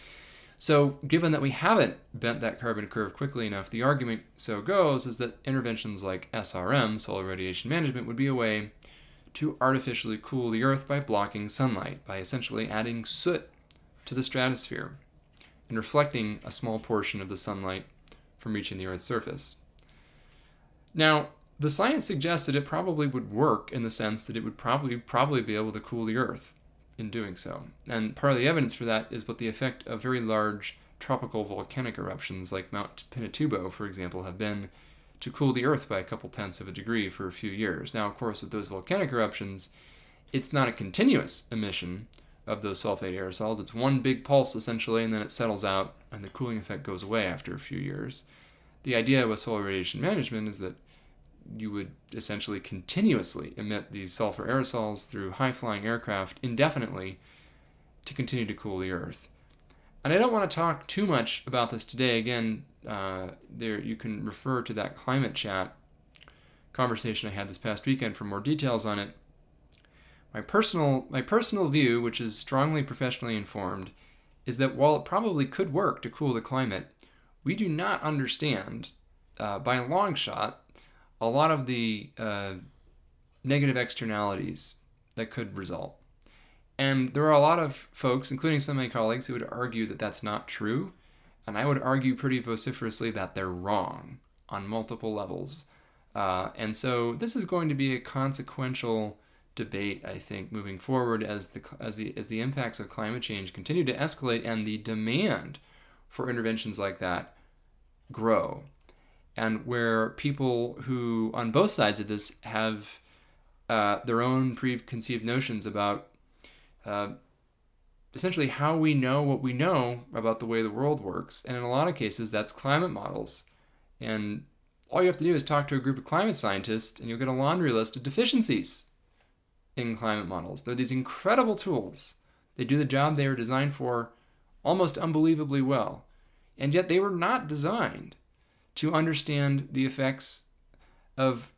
So given that we haven't bent that carbon curve quickly enough, the argument so goes is that interventions like SRM, solar radiation management, would be a way to artificially cool the Earth by blocking sunlight, by essentially adding soot to the stratosphere and reflecting a small portion of the sunlight from reaching the Earth's surface. Now, the science suggests that it probably would work in the sense that it would probably be able to cool the Earth in doing so. And part of the evidence for that is what the effect of very large tropical volcanic eruptions like Mount Pinatubo, for example, have been to cool the Earth by a couple tenths of a degree for a few years. Now, of course, with those volcanic eruptions, it's not a continuous emission of those sulfate aerosols. It's one big pulse, essentially, and then it settles out, and the cooling effect goes away after a few years. The idea with solar radiation management is that you would essentially continuously emit these sulfur aerosols through high-flying aircraft indefinitely to continue to cool the Earth. And I don't want to talk too much about this today. Again, there you can refer to that climate chat conversation I had this past weekend for more details on it. My personal view, which is strongly professionally informed, is that while it probably could work to cool the climate, we do not understand, by a long shot, a lot of the negative externalities that could result. And there are a lot of folks, including some of my colleagues, who would argue that that's not true. And I would argue pretty vociferously that they're wrong on multiple levels. And so this is going to be a consequential debate, I think, moving forward as the impacts of climate change continue to escalate and the demand for interventions like that grow. And where people who, on both sides of this, have their own preconceived notions about essentially how we know what we know about the way the world works. And in a lot of cases, that's climate models. And all you have to do is talk to a group of climate scientists, and you'll get a laundry list of deficiencies in climate models. They're these incredible tools. They do the job they were designed for almost unbelievably well. And yet they were not designed to understand the effects of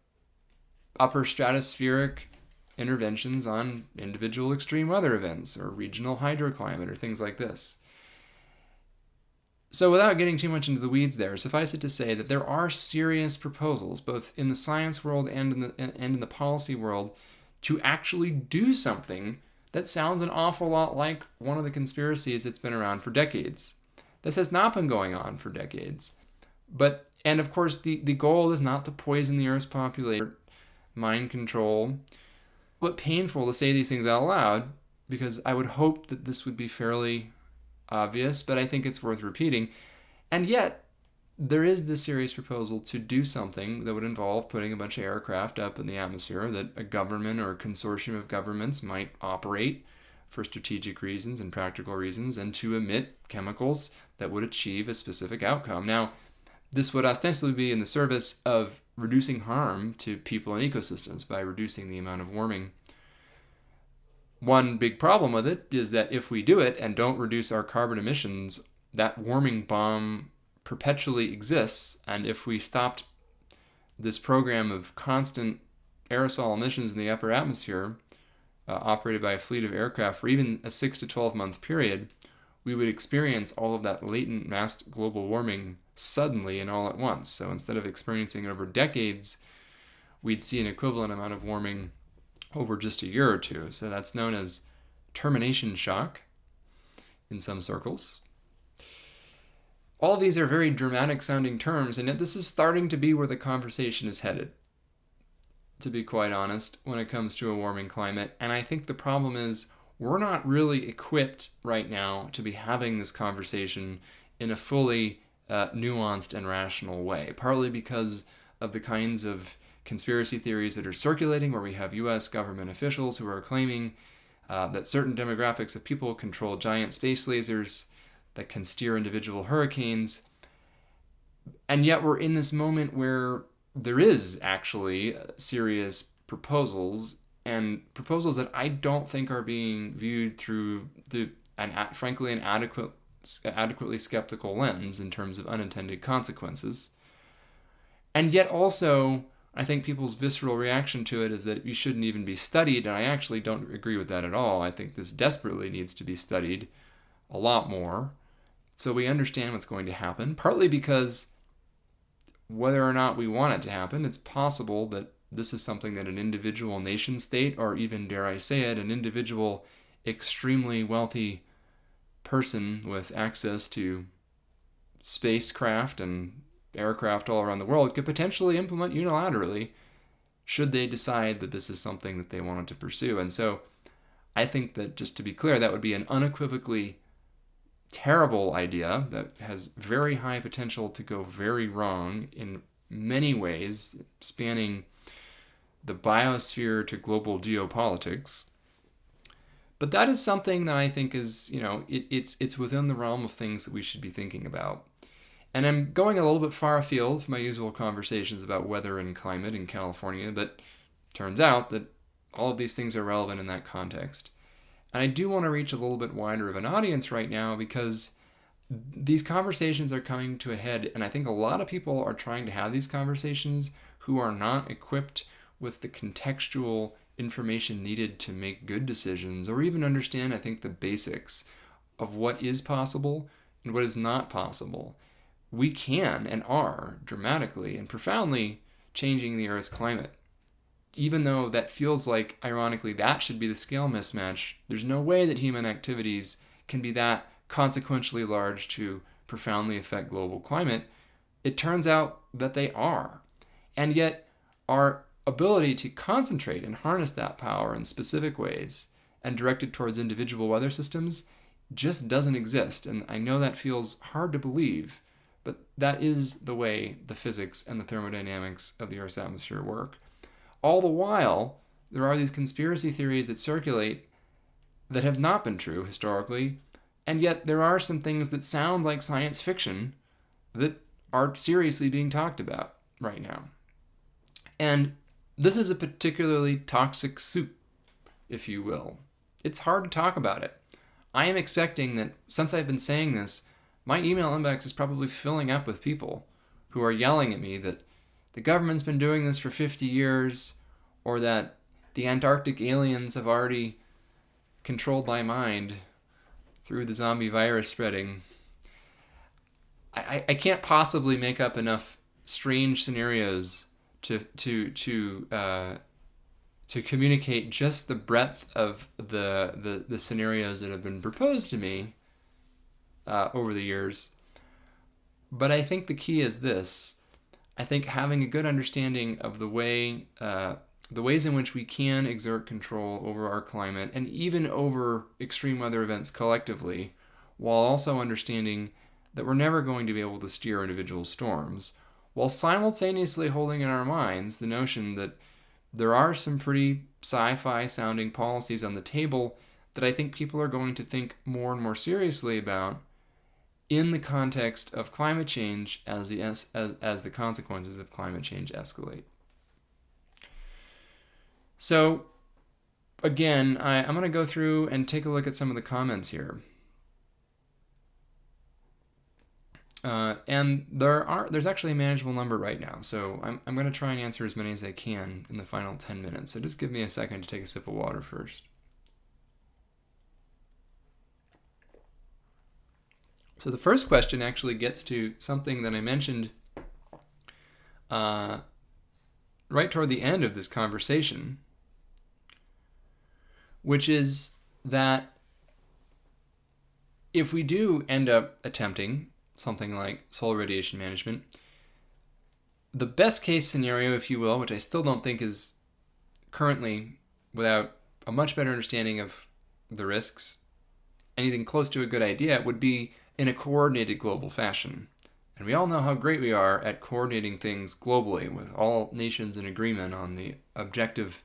upper stratospheric interventions on individual extreme weather events or regional hydroclimate or things like this. So without getting too much into the weeds there, suffice it to say that there are serious proposals, both in the science world and in the policy world, to actually do something that sounds an awful lot like one of the conspiracies that's been around for decades. This has not been going on for decades. And of course, the goal is not to poison the Earth's population, mind control. But painful to say these things out loud, because I would hope that this would be fairly obvious, but I think it's worth repeating. And yet, there is this serious proposal to do something that would involve putting a bunch of aircraft up in the atmosphere that a government or a consortium of governments might operate for strategic reasons and practical reasons, and to emit chemicals that would achieve a specific outcome. Now, this would ostensibly be in the service of reducing harm to people and ecosystems by reducing the amount of warming. One big problem with it is that if we do it and don't reduce our carbon emissions, that warming bomb perpetually exists. And if we stopped this program of constant aerosol emissions in the upper atmosphere, operated by a fleet of aircraft for even a 6 to 12 month period, we would experience all of that latent mass global warming suddenly and all at once. So instead of experiencing it over decades, we'd see an equivalent amount of warming over just a year or two. So that's known as termination shock in some circles. All of these are very dramatic sounding terms, and yet this is starting to be where the conversation is headed, to be quite honest, when it comes to a warming climate. And I think the problem is we're not really equipped right now to be having this conversation in a fully nuanced and rational way, partly because of the kinds of conspiracy theories that are circulating, where we have U.S. government officials who are claiming that certain demographics of people control giant space lasers that can steer individual hurricanes. And yet we're in this moment where there is actually serious proposals, and proposals that I don't think are being viewed through frankly an adequately skeptical lens in terms of unintended consequences. And yet also, I think people's visceral reaction to it is that you shouldn't even be studied, and I actually don't agree with that at all. I think this desperately needs to be studied a lot more so we understand what's going to happen, partly because whether or not we want it to happen, it's possible that this is something that an individual nation state, or even, dare I say it, an individual extremely wealthy person with access to spacecraft and aircraft all around the world could potentially implement unilaterally should they decide that this is something that they wanted to pursue. And so I think that, just to be clear, that would be an unequivocally terrible idea that has very high potential to go very wrong in many ways, spanning the biosphere to global geopolitics. But that is something that I think is, it's within the realm of things that we should be thinking about. And I'm going a little bit far afield from my usual conversations about weather and climate in California, but it turns out that all of these things are relevant in that context. And I do want to reach a little bit wider of an audience right now, because these conversations are coming to a head, and I think a lot of people are trying to have these conversations who are not equipped with the contextual information needed to make good decisions, or even understand, I think, the basics of what is possible and what is not possible. We can and are dramatically and profoundly changing the Earth's climate. Even though that feels like, ironically, that should be the scale mismatch, there's no way that human activities can be that consequentially large to profoundly affect global climate. It turns out that they are. And yet, our ability to concentrate and harness that power in specific ways and direct it towards individual weather systems just doesn't exist. And I know that feels hard to believe, but that is the way the physics and the thermodynamics of the Earth's atmosphere work. All the while, there are these conspiracy theories that circulate that have not been true historically, and yet there are some things that sound like science fiction that are seriously being talked about right now. And this is a particularly toxic soup, if you will. It's hard to talk about it. I am expecting that, since I've been saying this, my email inbox is probably filling up with people who are yelling at me that the government's been doing this for 50 years, or that the Antarctic aliens have already controlled my mind through the zombie virus spreading. I can't possibly make up enough strange scenarios to communicate just the breadth of the scenarios that have been proposed to me over the years. But I think the key is this. I think having a good understanding of the ways in which we can exert control over our climate and even over extreme weather events collectively, while also understanding that we're never going to be able to steer individual storms, while simultaneously holding in our minds the notion that there are some pretty sci-fi sounding policies on the table that I think people are going to think more and more seriously about in the context of climate change as the consequences of climate change escalate. So, again, I'm going to go through and take a look at some of the comments here. And there's actually a manageable number right now, so I'm going to try and answer as many as I can in the final 10 minutes. So just give me a second to take a sip of water first. So the first question actually gets to something that I mentioned right toward the end of this conversation, which is that if we do end up attempting something like solar radiation management, the best case scenario, if you will, which I still don't think is currently, without a much better understanding of the risks, anything close to a good idea, would be in a coordinated global fashion. And we all know how great we are at coordinating things globally, with all nations in agreement on the objective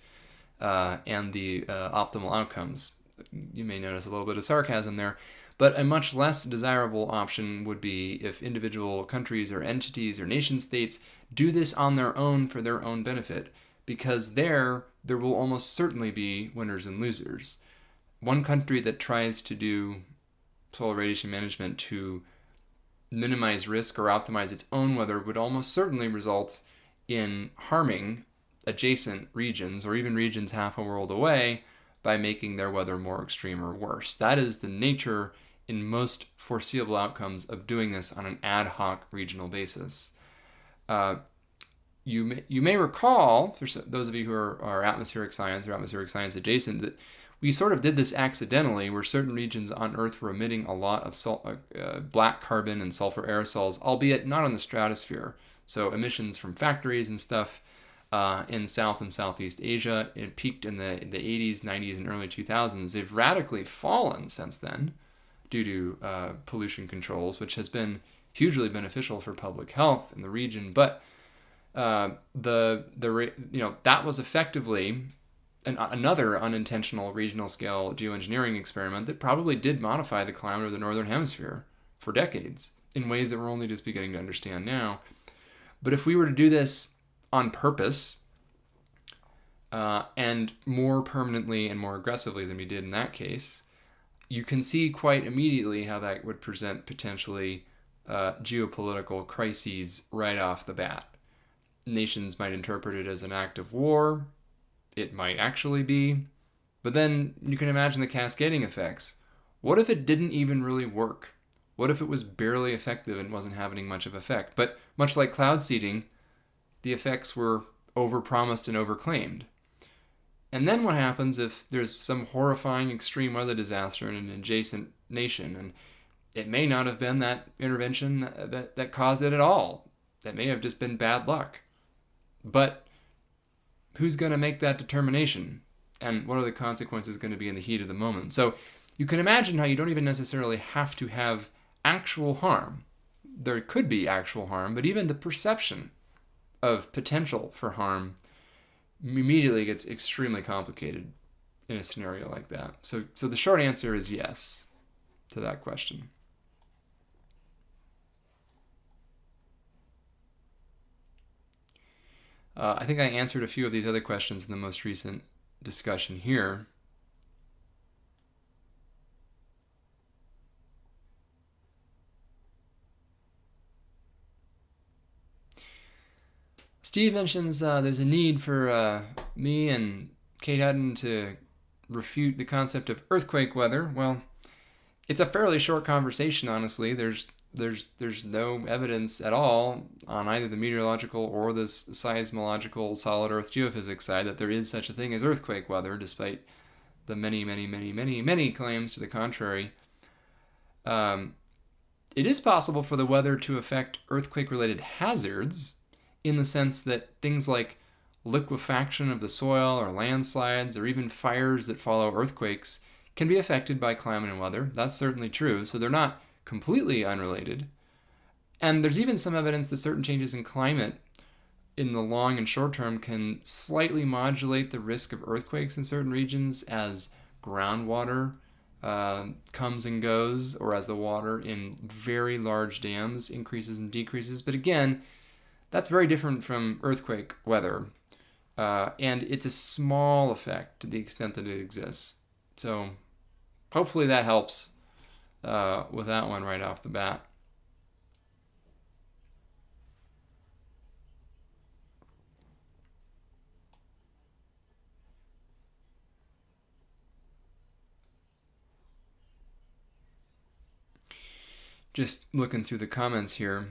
and the optimal outcomes. You may notice a little bit of sarcasm there, but a much less desirable option would be if individual countries or entities or nation states do this on their own for their own benefit, because there will almost certainly be winners and losers. One country that tries to do solar radiation management to minimize risk or optimize its own weather would almost certainly result in harming adjacent regions, or even regions half a world away, by making their weather more extreme or worse. That is the nature in most foreseeable outcomes of doing this on an ad hoc regional basis. You may recall, for those of you who are atmospheric science or atmospheric science adjacent, that we sort of did this accidentally, where certain regions on Earth were emitting a lot of black carbon and sulfur aerosols, albeit not in the stratosphere. So emissions from factories and stuff in South and Southeast Asia. It peaked in the 80s, 90s, and early 2000s. They've radically fallen since then due to pollution controls, which has been hugely beneficial for public health in the region. But that was effectively another unintentional regional scale geoengineering experiment that probably did modify the climate of the Northern Hemisphere for decades in ways that we're only just beginning to understand now. But if we were to do this on purpose, and more permanently and more aggressively than we did in that case, you can see quite immediately how that would present potentially geopolitical crises right off the bat. Nations might interpret it as an act of war. It might actually be. But then you can imagine the cascading effects. What if it didn't even really work? What if it was barely effective and wasn't having much of effect? But much like cloud seeding, the effects were overpromised and overclaimed. And then what happens if there's some horrifying extreme weather disaster in an adjacent nation? And it may not have been that intervention that caused it at all. That may have just been bad luck. But who's going to make that determination? And what are the consequences going to be in the heat of the moment? So you can imagine how you don't even necessarily have to have actual harm. There could be actual harm, but even the perception of potential for harm immediately gets extremely complicated in a scenario like that. So the short answer is yes to that question. I think I answered a few of these other questions in the most recent discussion here. Steve mentions there's a need for me and Kate Hutton to refute the concept of earthquake weather. Well, it's a fairly short conversation, honestly. There's no evidence at all on either the meteorological or the seismological solid Earth geophysics side that there is such a thing as earthquake weather, despite the many claims to the contrary. It is possible for the weather to affect earthquake-related hazards in the sense that things like liquefaction of the soil or landslides or even fires that follow earthquakes can be affected by climate and weather. That's certainly true. So they're not completely unrelated. And there's even some evidence that certain changes in climate in the long and short term can slightly modulate the risk of earthquakes in certain regions as groundwater comes and goes, or as the water in very large dams increases and decreases. But again, that's very different from earthquake weather. And it's a small effect to the extent that it exists. So hopefully that helps with that one right off the bat. Just looking through the comments here.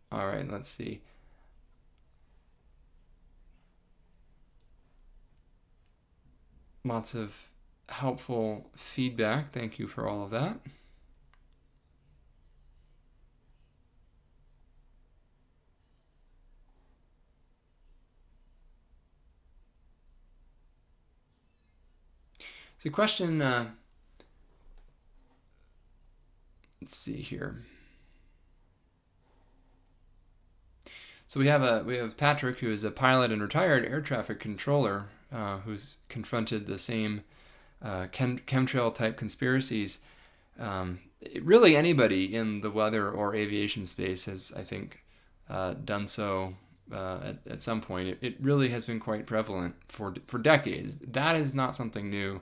All right, let's see. Lots of helpful feedback. Thank you for all of that. So question, let's see here. So we have Patrick, who is a pilot and retired air traffic controller, who's confronted the same chemtrail type conspiracies. Really, anybody in the weather or aviation space has, I think, done so at some point. It really has been quite prevalent for decades. That is not something new.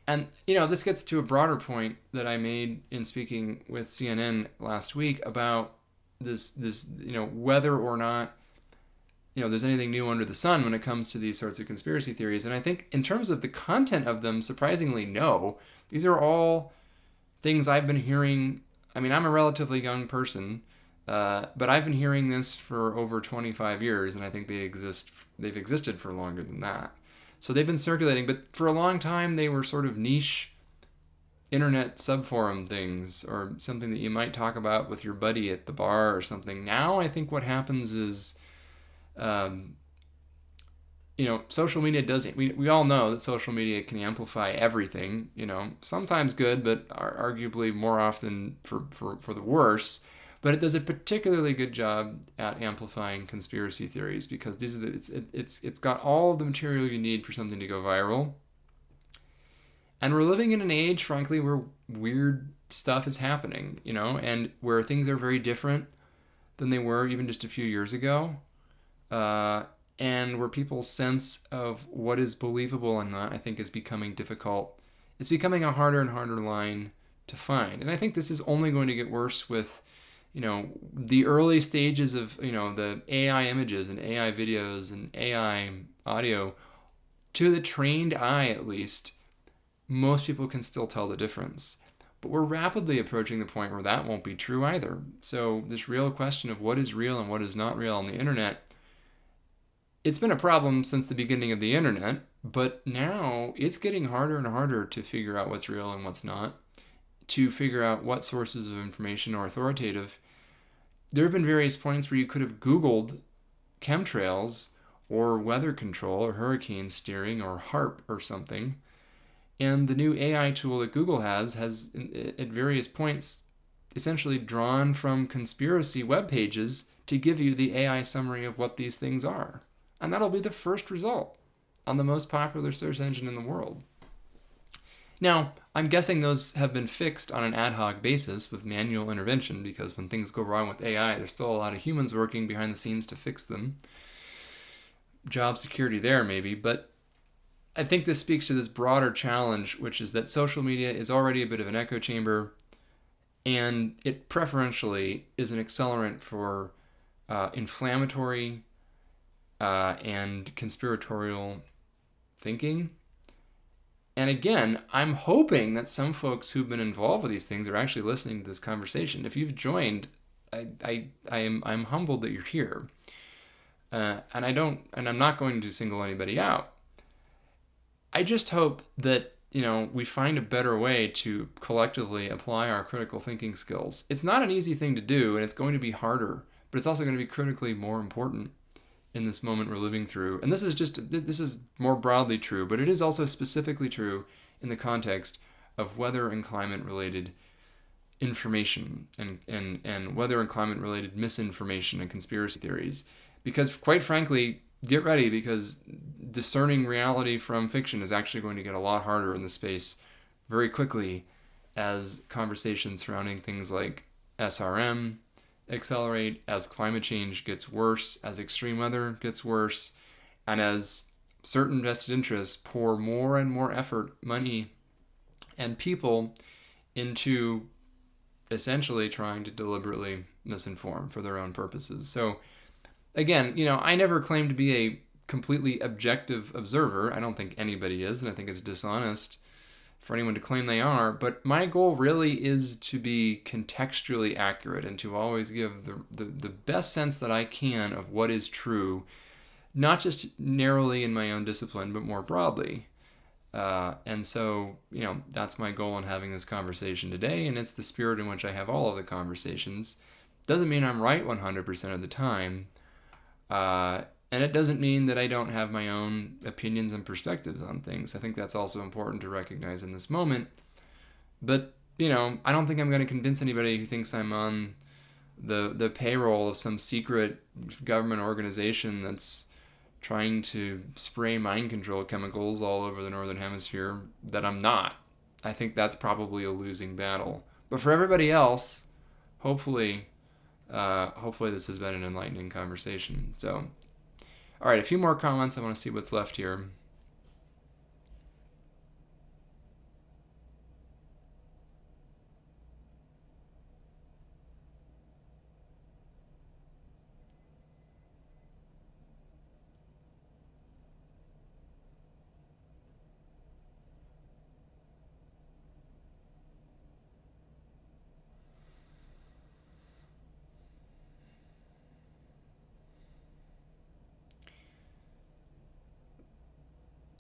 And, this gets to a broader point that I made in speaking with CNN last week about this whether or not there's anything new under the sun when it comes to these sorts of conspiracy theories. And I think in terms of the content of them, surprisingly, no. These are all things I've been hearing. I mean, I'm a relatively young person, but I've been hearing this for over 25 years, and I think they've existed for longer than that. So they've been circulating, but for a long time they were sort of niche internet subforum things or something that you might talk about with your buddy at the bar or something. Now I think what happens is, um, social media doesn't. We all know that social media can amplify everything. Sometimes good, but arguably more often for the worse. But it does a particularly good job at amplifying conspiracy theories because it's got all of the material you need for something to go viral. And we're living in an age, frankly, where weird stuff is happening, and where things are very different than they were even just a few years ago. Uh, and where people's sense of what is believable and not, I think, is becoming difficult. It's becoming a harder and harder line to find. And I think this is only going to get worse with, the early stages of, the AI images and AI videos and AI audio. To the trained eye, at least, most people can still tell the difference. But we're rapidly approaching the point where that won't be true either. So this real question of what is real and what is not real on the internet, it's been a problem since the beginning of the internet, but now it's getting harder and harder to figure out what's real and what's not, to figure out what sources of information are authoritative. There have been various points where you could have Googled chemtrails or weather control or hurricane steering or HARP or something, and the new AI tool that Google has at various points essentially drawn from conspiracy web pages to give you the AI summary of what these things are. And that'll be the first result on the most popular search engine in the world. Now, I'm guessing those have been fixed on an ad hoc basis with manual intervention, because when things go wrong with AI, there's still a lot of humans working behind the scenes to fix them. Job security there, maybe, but I think this speaks to this broader challenge, which is that social media is already a bit of an echo chamber, and it preferentially is an accelerant for inflammatory and conspiratorial thinking. And again, I'm hoping that some folks who've been involved with these things are actually listening to this conversation. If you've joined, I'm humbled that you're here, and I'm not going to single anybody out. I just hope that we find a better way to collectively apply our critical thinking skills. It's not an easy thing to do, and it's going to be harder, but it's also going to be critically more important in this moment we're living through. And this is more broadly true, but it is also specifically true in the context of weather and climate related information and weather and climate related misinformation and conspiracy theories. Because quite frankly, get ready, because discerning reality from fiction is actually going to get a lot harder in this space very quickly as conversations surrounding things like SRM accelerate, as climate change gets worse, as extreme weather gets worse, and as certain vested interests pour more and more effort, money, and people into essentially trying to deliberately misinform for their own purposes. So again, I never claim to be a completely objective observer. I don't think anybody is, and I think it's dishonest for anyone to claim they are. But my goal really is to be contextually accurate and to always give the best sense that I can of what is true, not just narrowly in my own discipline, but more broadly. And so, that's my goal in having this conversation today, and it's the spirit in which I have all of the conversations. Doesn't mean I'm right 100% of the time. And it doesn't mean that I don't have my own opinions and perspectives on things. I think that's also important to recognize in this moment. But, I don't think I'm going to convince anybody who thinks I'm on the payroll of some secret government organization that's trying to spray mind control chemicals all over the Northern Hemisphere that I'm not. I think that's probably a losing battle. But for everybody else, hopefully this has been an enlightening conversation. So, all right, a few more comments. I want to see what's left here.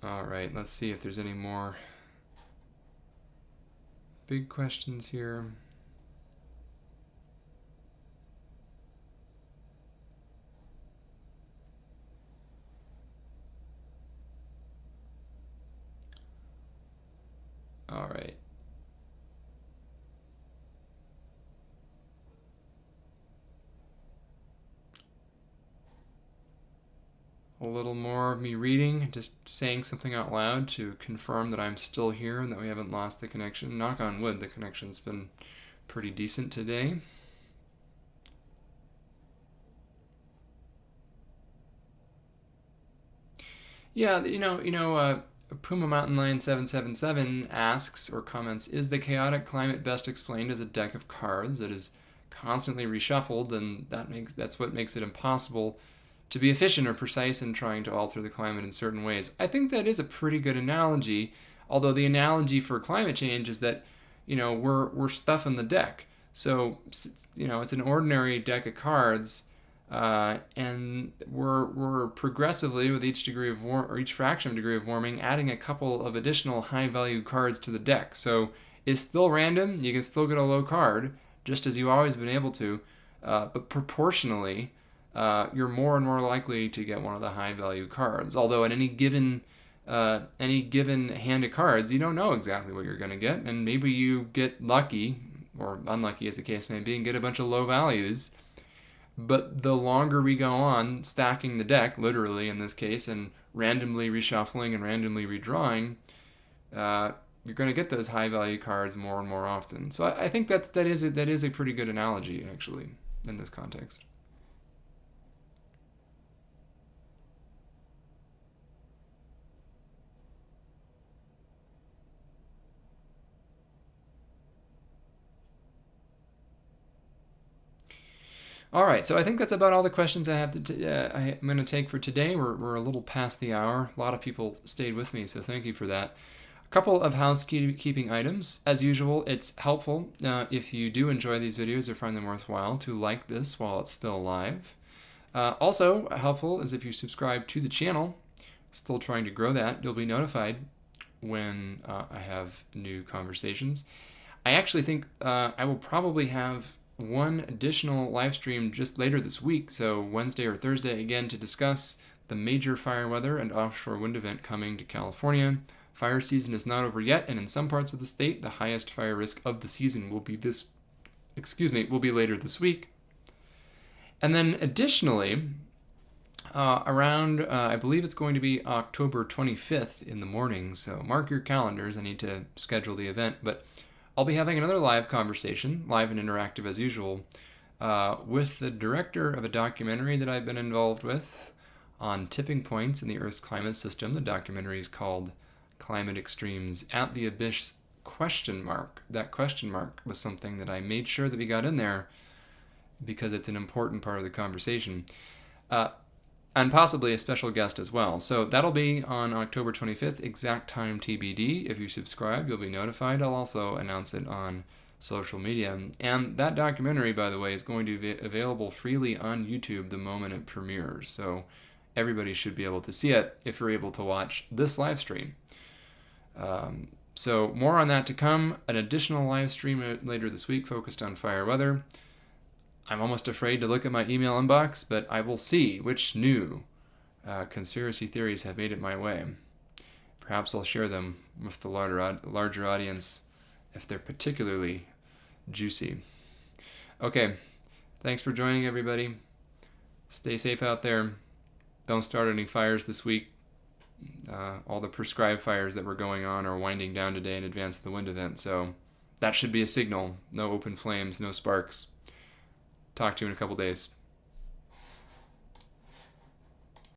All right, let's see if there's any more big questions here. All right. A little more of me reading, just saying something out loud to confirm that I'm still here and that we haven't lost the connection. Knock on wood, the connection's been pretty decent today. Yeah, Puma Mountain Lion 777 asks or comments, is the chaotic climate best explained as a deck of cards that is constantly reshuffled, and that's what makes it impossible to be efficient or precise in trying to alter the climate in certain ways? I think that is a pretty good analogy, although the analogy for climate change is that, we're stuffing the deck. So, it's an ordinary deck of cards, and we're progressively, with each degree of or each fraction of a degree of warming, adding a couple of additional high value cards to the deck. So it's still random. You can still get a low card, just as you've always been able to, but proportionally, you're more and more likely to get one of the high value cards. Although at any given hand of cards, you don't know exactly what you're going to get, and maybe you get lucky or unlucky, as the case may be, and get a bunch of low values. But the longer we go on stacking the deck, literally in this case, and randomly reshuffling and randomly redrawing, you're going to get those high value cards more and more often. So I think that is a pretty good analogy, actually, in this context. All right, so I think that's about all the questions I have I'm going to take for today. We're a little past the hour. A lot of people stayed with me, so thank you for that. A couple of housekeeping items. As usual, it's helpful if you do enjoy these videos or find them worthwhile to like this while it's still live. Also helpful is if you subscribe to the channel. Still trying to grow that. You'll be notified when I have new conversations. I actually think I will probably have one additional live stream just later this week, so Wednesday or Thursday again, to discuss the major fire weather and offshore wind event coming to California. Fire season is not over yet, and in some parts of the state, the highest fire risk of the season will be later this week. And then additionally, around, I believe it's going to be October 25th in the morning, so mark your calendars. I need to schedule the event, but I'll be having another live conversation, live and interactive as usual, with the director of a documentary that I've been involved with on tipping points in the Earth's climate system. The documentary is called Climate Extremes at the Abyss ? That question mark was something that I made sure that we got in there because it's an important part of the conversation. And possibly a special guest as well. So that'll be on October 25th, exact time TBD. If you subscribe, you'll be notified. I'll also announce it on social media. And that documentary, by the way, is going to be available freely on YouTube the moment it premieres. So everybody should be able to see it if you're able to watch this live stream. So more on that to come. An additional live stream later this week focused on fire weather. I'm almost afraid to look at my email inbox, but I will see which new conspiracy theories have made it my way. Perhaps I'll share them with the larger audience if they're particularly juicy. Okay, thanks for joining, everybody. Stay safe out there. Don't start any fires this week. All the prescribed fires that were going on are winding down today in advance of the wind event, so that should be a signal. No open flames, no sparks. Talk to you in a couple days.